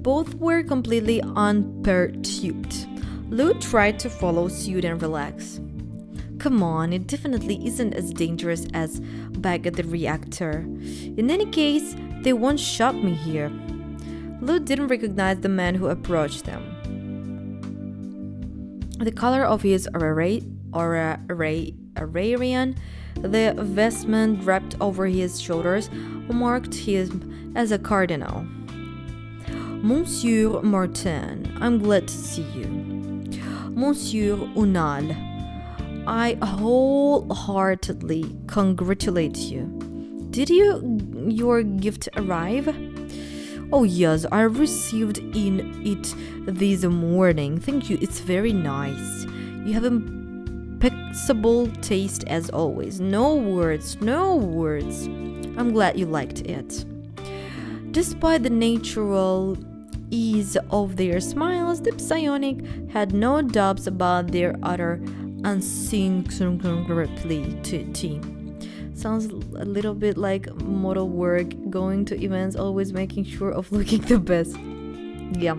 Both were completely unperturbed. Lou tried to follow suit and relax. Come on, it definitely isn't as dangerous as back at the reactor. In any case, they won't shot me here. Lou didn't recognize the man who approached them. The color of his Ararian, the vestment wrapped over his shoulders, marked him as a cardinal. Monsieur Martin, I'm glad to see you. Monsieur Unal, I wholeheartedly congratulate you. Did your gift arrive? Oh yes, I received in it this morning. Thank you, it's very nice. You have impeccable taste as always. No words, no words. I'm glad you liked it. Despite the natural ease of their smiles, the psionic had no doubts about their utter unsingularity. Sounds a little bit like model work, going to events, always making sure of looking the best. Yeah.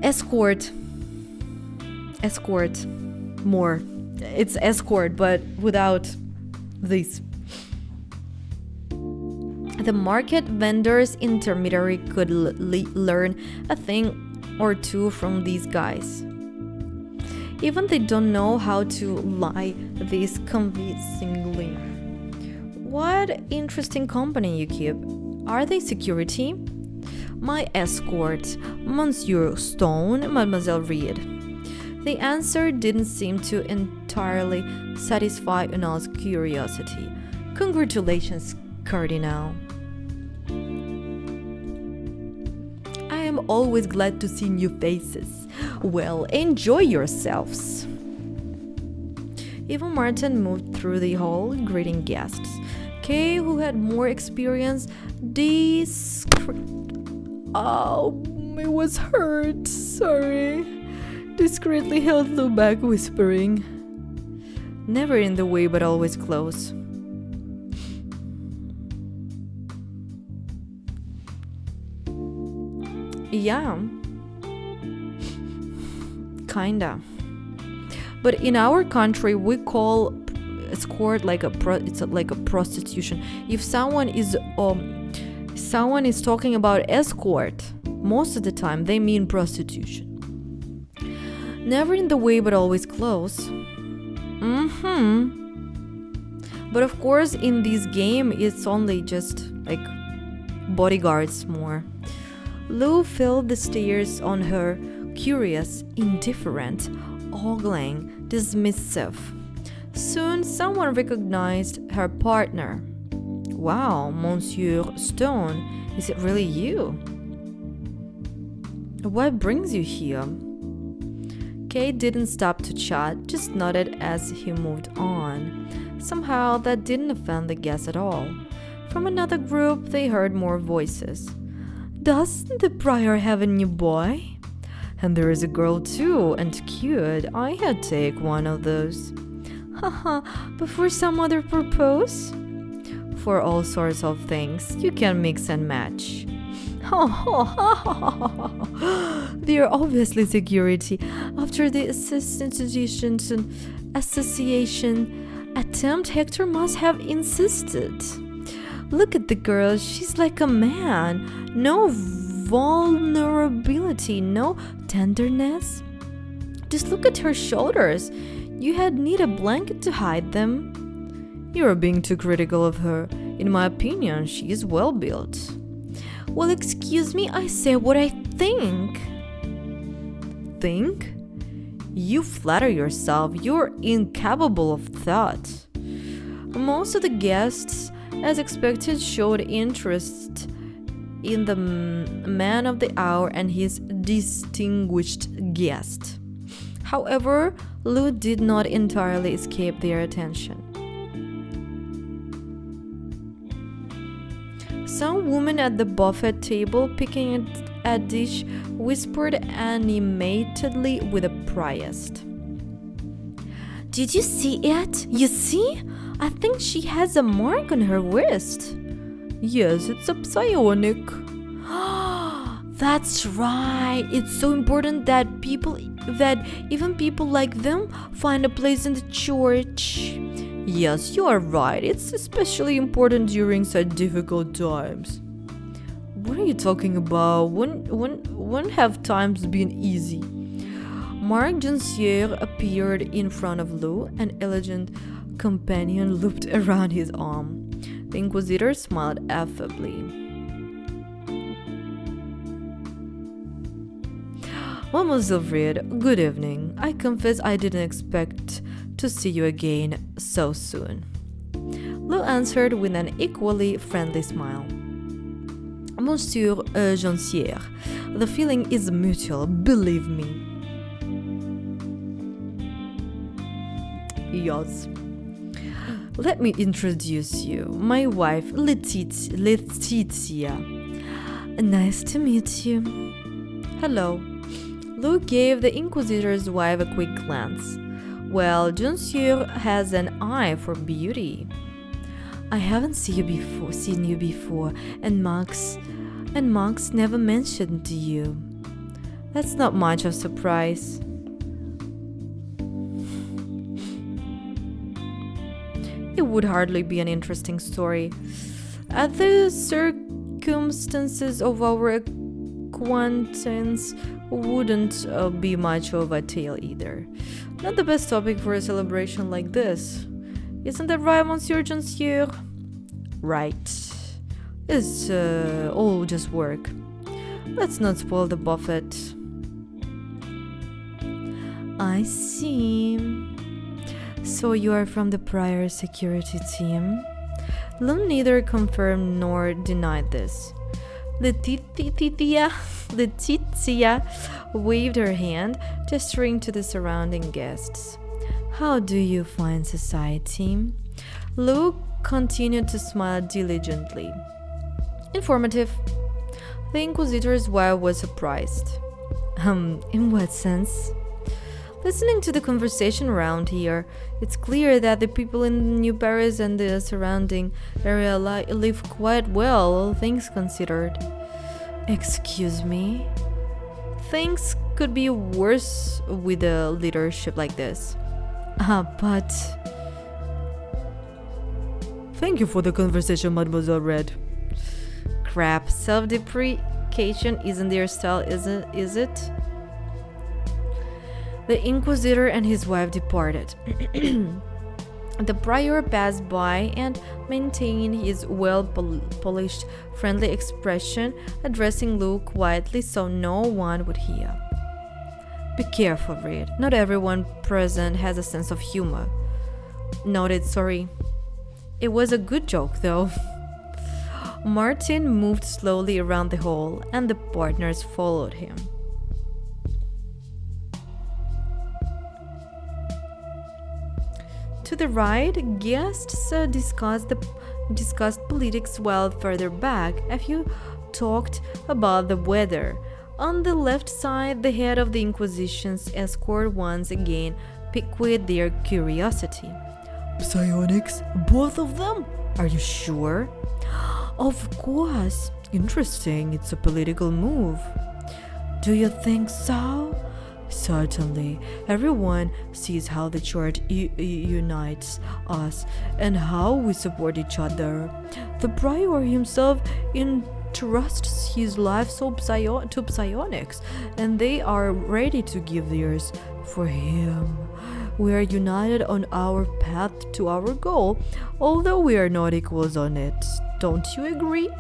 Escort. More. It's escort, but without this. The market vendors intermediary could learn a thing or two from these guys. Even they don't know how to lie this convincingly. What interesting company you keep. Are they security? My escort, Monsieur Stone, Mademoiselle Reed. The answer didn't seem to entirely satisfy Unal's curiosity. Congratulations, Cardinal. I am always glad to see new faces. Well, enjoy yourselves. Eva Martin moved through the hall, greeting guests. Kay, who had more experience, Oh, it was hurt. Sorry. Discreetly held Lou back, whispering, never in the way, but always close. Yeah. Kinda. But in our country, we call escort like it's like a prostitution. If someone is talking about escort, most of the time they mean prostitution. Never in the way, but always close. But of course, in this game, it's only just like bodyguards more. Lou filled the stairs on her, curious, indifferent, ogling, dismissive. Soon, someone recognized her partner. Wow, Monsieur Stone, is it really you? What brings you here? Kate didn't stop to chat, just nodded as he moved on. Somehow, that didn't offend the guests at all. From another group, they heard more voices. Doesn't the prior have a new boy? And there is a girl too, and cute. I had take one of those. Haha, but for some other purpose? For all sorts of things, you can mix and match. They are obviously security. After the association attempt, Hector must have insisted. Look at the girl, she's like a man. No vulnerability, no tenderness. Just look at her shoulders. You had need a blanket to hide them. You're being too critical of her. In my opinion, she is well built. Well, excuse me, I say what I think. Think? You flatter yourself. You're incapable of thought. Most of the guests, as expected, showed interest in the man of the hour and his distinguished guest. However, Lou did not entirely escape their attention. Some woman at the buffet table, picking a dish, whispered animatedly with a priest. Did you see it? You see? I think she has a mark on her wrist. Yes, it's a psionic. That's right. It's so important that even people like them find a place in the church. Yes, you are right. It's especially important during such difficult times. What are you talking about? When have times been easy? Marc Jonsier appeared in front of Lou, an elegant companion looped around his arm. The Inquisitor smiled affably. Mademoiselle Reed, good evening. I confess I didn't expect to see you again so soon. Lou answered with an equally friendly smile. Monsieur Jonsier, the feeling is mutual, believe me. Yes. Let me introduce you. My wife, Letizia. Nice to meet you. Hello. Luke gave the Inquisitor's wife a quick glance. Well, Jonsier has an eye for beauty. I haven't seen you before, and Max never mentioned you. That's not much of a surprise. It would hardly be an interesting story. The circumstances of our acquaintance wouldn't be much of a tale either. Not the best topic for a celebration like this. Isn't that right, Monsieur Jonsier? Right. It's all just work. Let's not spoil the buffet. I see. So you are from the prior security team? Lum neither confirmed nor denied this. Letizia waved her hand, gesturing to the surrounding guests. How do you find society? Luke continued to smile diligently. Informative. The Inquisitor's wife was surprised. In what sense? Listening to the conversation around here, it's clear that the people in New Paris and the surrounding area live quite well, all things considered. Excuse me? Things could be worse with a leadership like this. But... Thank you for the conversation, Mademoiselle Red. Crap, self-deprecation isn't their style, is it? The Inquisitor and his wife departed. The prior passed by and maintained his well-polished, friendly expression, addressing Luke quietly so no one would hear. Be careful, Reed. Not everyone present has a sense of humor. Noted, sorry. It was a good joke, though. Martin moved slowly around the hall, and the partners followed him. To the right, guests discussed politics, while further back, a few talked about the weather. On the left side, the head of the Inquisition's escort once again piqued their curiosity. Psionics? Both of them? Are you sure? Of course. Interesting. It's a political move. Do you think so? Certainly. Everyone sees how the church unites us and how we support each other. The prior himself entrusts his life to psionics, and they are ready to give theirs for him. We are united on our path to our goal, although we are not equals on it. Don't you agree?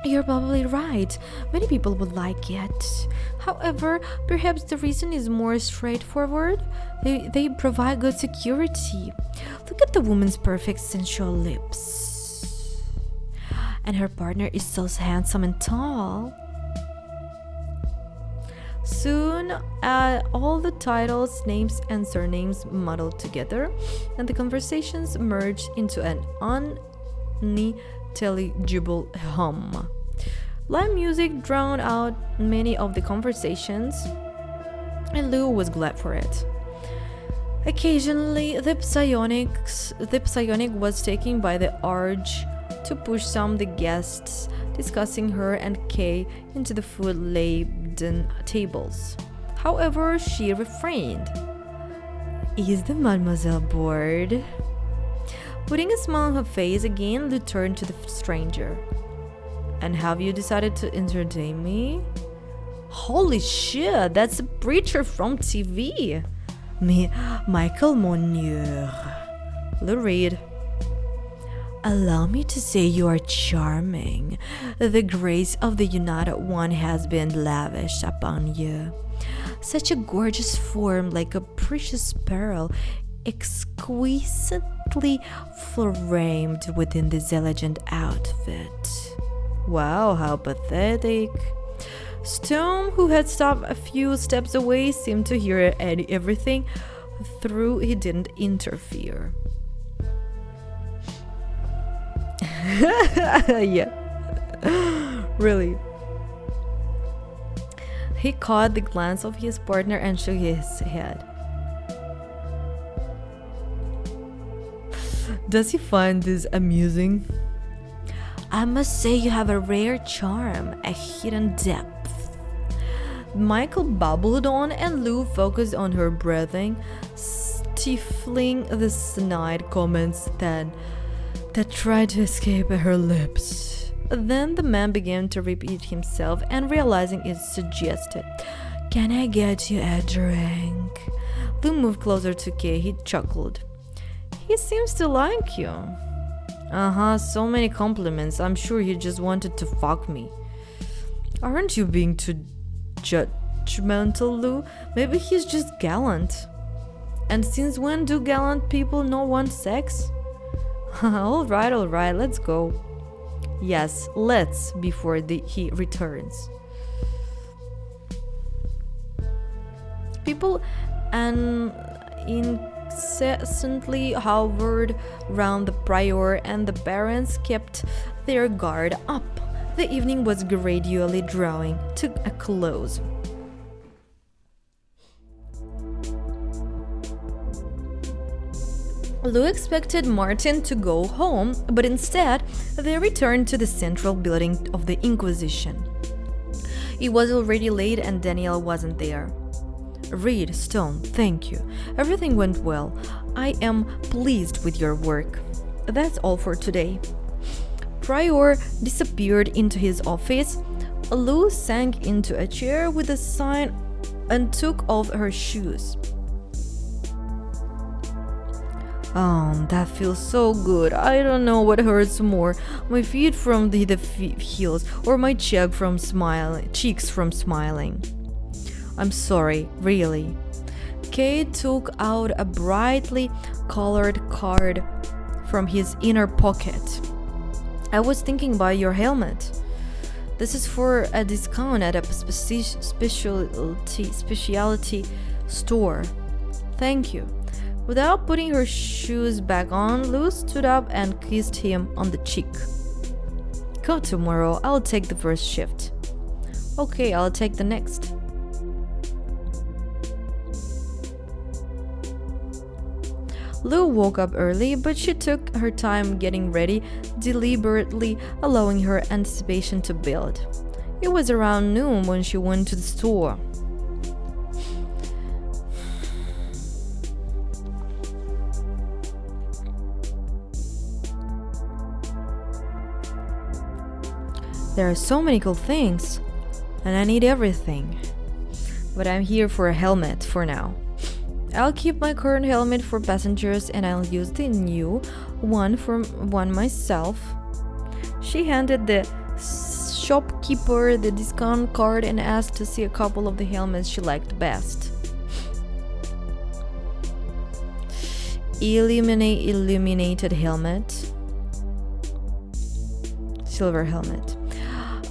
You're probably right. Many people would like it. However, perhaps the reason is more straightforward. They provide good security. Look at the woman's perfect sensual lips. And her partner is so handsome and tall. Soon, all the titles, names, and surnames muddled together, and the conversations merged into an unintelligible hum. Live music drowned out many of the conversations, and Lou was glad for it. Occasionally, the psionic was taken by the urge to push some of the guests, discussing her and Kay into the food-laden tables. However, she refrained. Is the mademoiselle bored? Putting a smile on her face again, Lou turned to the stranger. And have you decided to entertain me? Holy shit, that's a preacher from TV. Michael Monier. Lou read. Allow me to say you are charming. The grace of the United One has been lavished upon you. Such a gorgeous form, like a precious pearl, exquisitely framed within this elegant outfit. Wow, how pathetic. Stone, who had stopped a few steps away, seemed to hear everything, though he didn't interfere. Yeah, really. He caught the glance of his partner and shook his head. Does he find this amusing? I must say you have a rare charm, a hidden depth. Michael babbled on, and Lou focused on her breathing, stifling the snide comments that tried to escape her lips. Then the man began to repeat himself, and realizing it suggested, "Can I get you a drink?" Lou moved closer to Kay. He chuckled. He seems to like you. So many compliments. I'm sure he just wanted to fuck me. Aren't you being too judgmental, Lou? Maybe he's just gallant. And since when do gallant people not want sex? Alright, let's go. Yes, let's, before he returns. People incessantly hovered round the prior, and the barons kept their guard up. The evening was gradually drawing to a close. Lou expected Martin to go home, but instead they returned to the central building of the Inquisition. It was already late and Daniel wasn't there. Reed, Stone, thank you. Everything went well. I am pleased with your work. That's all for today. Prior disappeared into his office. Lou sank into a chair with a sigh and took off her shoes. Oh, that feels so good. I don't know what hurts more, my feet from the heels or my cheeks from smiling. I'm sorry, really. Kay took out a brightly colored card from his inner pocket. I was thinking about your helmet. This is for a discount at a specialty store. Thank you. Without putting her shoes back on, Lou stood up and kissed him on the cheek. Go tomorrow, I'll take the first shift. Okay, I'll take the next. Lou woke up early, but she took her time getting ready, deliberately allowing her anticipation to build. It was around noon when she went to the store. There are so many cool things, and I need everything. But I'm here for a helmet for now. I'll keep my current helmet for passengers and I'll use the new one for one myself. She handed the shopkeeper the discount card and asked to see a couple of the helmets she liked best. Illuminated helmet. Silver helmet.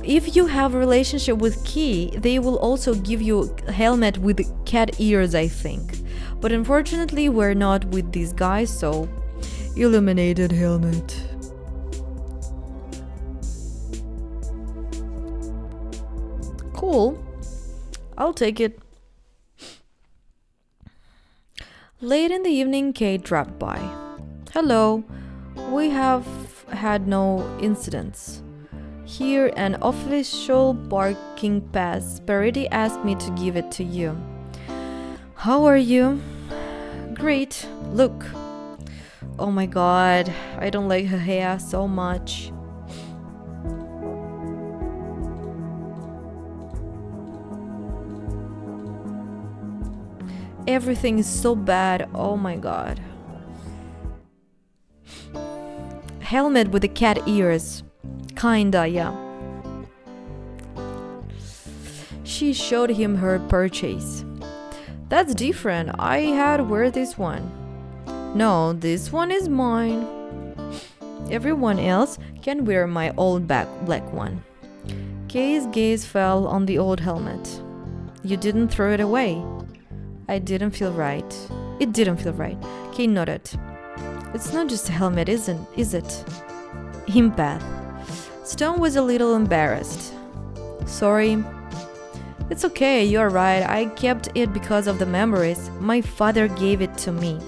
If you have a relationship with Key, they will also give you a helmet with cat ears, I think. But unfortunately, we're not with these guys, so illuminated helmet. Cool. I'll take it. Late in the evening, Kate dropped by. Hello. We have had no incidents. Here, an official parking pass. Parity asked me to give it to you. How are you? Great. Look. Oh my god, I don't like her hair so much. Everything is so bad. Oh my god. Helmet with the cat ears. Kinda, yeah. She showed him her purchase. That's different. I had wear this one. No, this one is mine. Everyone else can wear my old black one. Kay's gaze fell on the old helmet. You didn't throw it away. I didn't feel right. It didn't feel right. Kay nodded. It's not just a helmet, is it? Empath. Stone was a little embarrassed. Sorry. It's okay, you're right. I kept it because of the memories. My father gave it to me.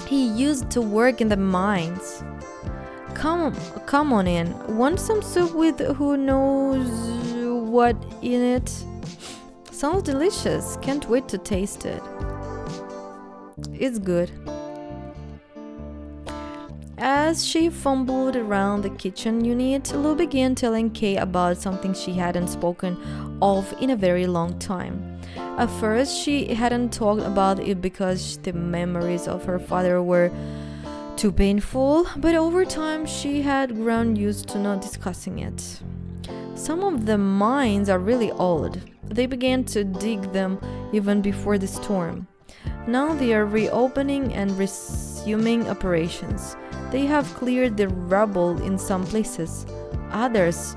He used to work in the mines. Come on in. Want some soup with who knows what in it? Sounds delicious. Can't wait to taste it. It's good. As she fumbled around the kitchen unit, Lou began telling Kay about something she hadn't spoken of in a very long time. At first, she hadn't talked about it because the memories of her father were too painful, but over time she had grown used to not discussing it. Some of the mines are really old. They began to dig them even before the storm. Now they are reopening and resuming operations. They have cleared the rubble in some places. Others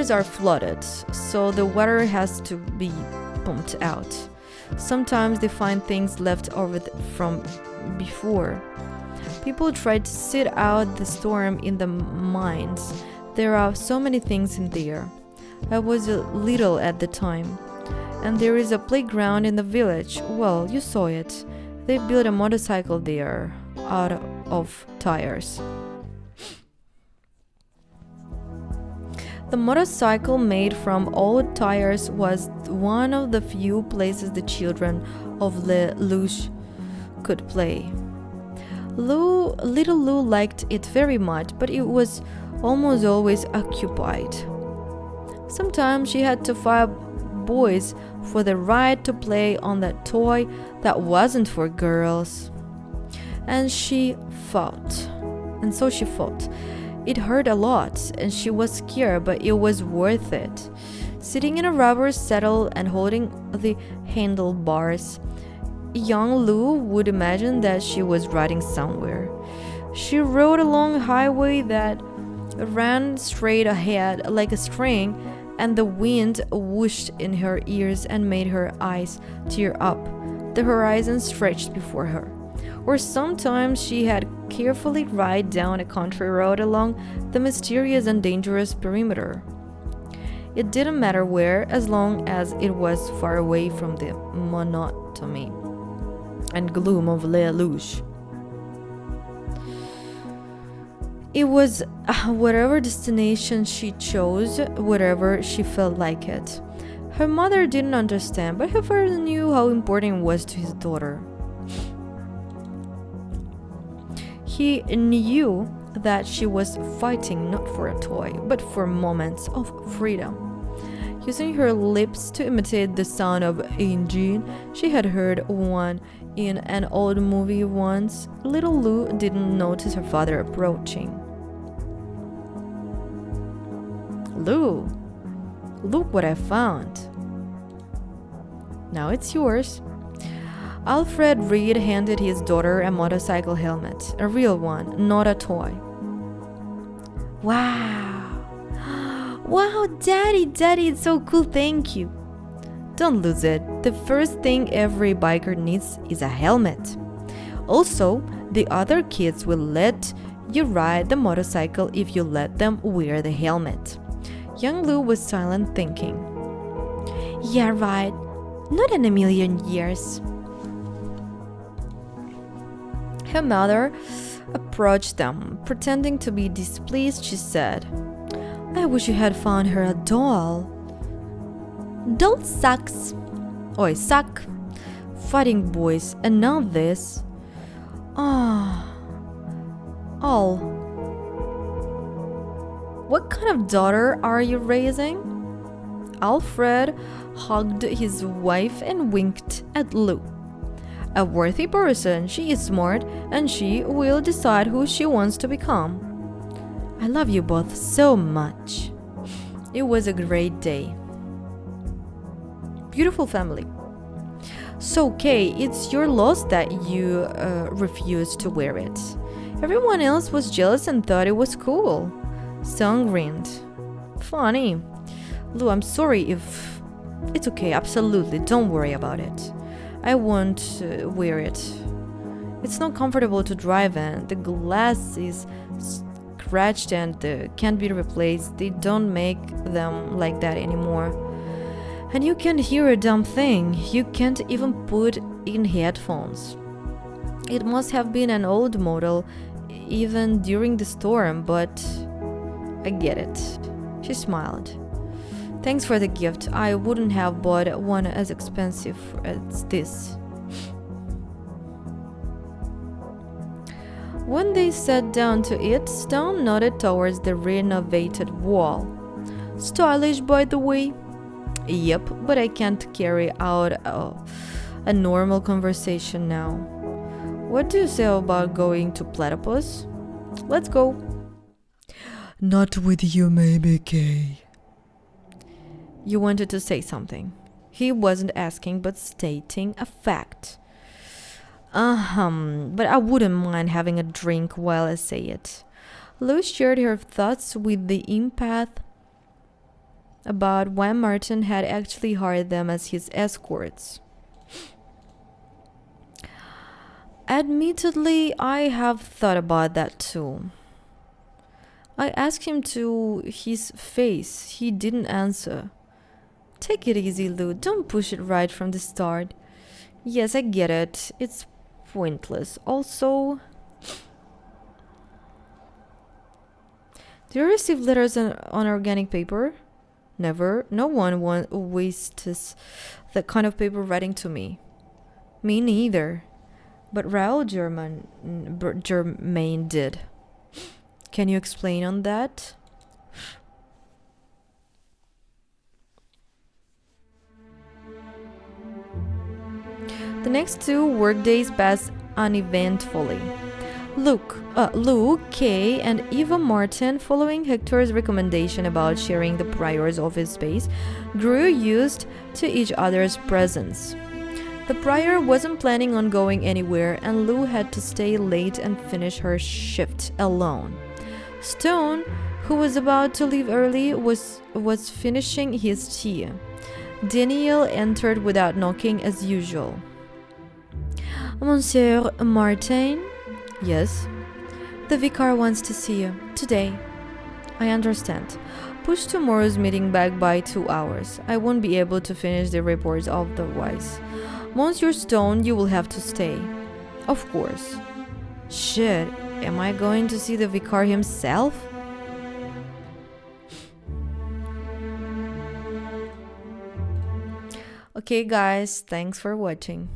are flooded, so the water has to be pumped out. Sometimes they find things left over from before. People try to sit out the storm in the mines. There are so many things in there. I was little at the time. And there is a playground in the village. Well, you saw it. They built a motorcycle there, out of tires. The motorcycle made from old tires was one of the few places the children of Le Louche could play. Little Lou liked it very much, but it was almost always occupied. Sometimes she had to fight boys for the right to play on that toy that wasn't for girls. And she fought. And so she fought. It hurt a lot, and she was scared, but it was worth it. Sitting in a rubber saddle and holding the handlebars, young Lou would imagine that she was riding somewhere. She rode along a highway that ran straight ahead like a string, and the wind whooshed in her ears and made her eyes tear up. The horizon stretched before her. Or sometimes she had carefully ride down a country road along the mysterious and dangerous perimeter. It didn't matter where, as long as it was far away from the monotony and gloom of Le Louche. It was whatever destination she chose, whatever she felt like it. Her mother didn't understand, but her father knew how important it was to his daughter. He knew that she was fighting not for a toy, but for moments of freedom. Using her lips to imitate the sound of an engine, she had heard one in an old movie once. Little Lou didn't notice her father approaching. Lou, look what I found. Now it's yours. Alfred Reed handed his daughter a motorcycle helmet, a real one, not a toy. Wow! Wow, Daddy, it's so cool, thank you. Don't lose it. The first thing every biker needs is a helmet. Also, the other kids will let you ride the motorcycle if you let them wear the helmet. Young Lou was silent, thinking. Yeah, right. Not in a million years. Her mother approached them. Pretending to be displeased, she said, I wish you had found her a doll. Doll sucks. Oi, suck. Fighting boys, and now this. All. What kind of daughter are you raising? Alfred hugged his wife and winked at Lou. A worthy person, she is smart, and she will decide who she wants to become. I love you both so much. It was a great day. Beautiful family. So, Kay, it's your loss that you refused to wear it. Everyone else was jealous and thought it was cool. Stone grinned. Funny. Lou, I'm sorry if... It's okay, absolutely, don't worry about it. I won't wear it. It's not comfortable to drive in. The glass is scratched and can't be replaced. They don't make them like that anymore. And you can't hear a damn thing. You can't even put in headphones. It must have been an old model even during the storm, but I get it. She smiled. Thanks for the gift. I wouldn't have bought one as expensive as this. When they sat down to eat, Stone nodded towards the renovated wall. Stylish, by the way. Yep, but I can't carry out a normal conversation now. What do you say about going to Platypus? Let's go. Not with you, maybe, Kay. You wanted to say something. He wasn't asking, but stating a fact. But I wouldn't mind having a drink while I say it. Lou shared her thoughts with the empath about why Martin had actually hired them as his escorts. Admittedly, I have thought about that too. I asked him to his face. He didn't answer. Take it easy, Lou. Don't push it right from the start. Yes, I get it. It's pointless. Also, do you receive letters on organic paper? Never. No one wastes that kind of paper writing to me. Me neither. But Raoul Germain did. Can you explain on that? The next 2 workdays passed uneventfully. Lou, Kay, and Eva Martin, following Hector's recommendation about sharing the prior's office space, grew used to each other's presence. The prior wasn't planning on going anywhere, and Lou had to stay late and finish her shift alone. Stone, who was about to leave early, was finishing his tea. Daniel entered without knocking as usual. Monsieur Martin? Yes? The vicar wants to see you. Today. I understand. Push tomorrow's meeting back by 2 hours. I won't be able to finish the reports otherwise. Monsieur Stone, you will have to stay. Of course. Shit, am I going to see the vicar himself? Okay guys, thanks for watching.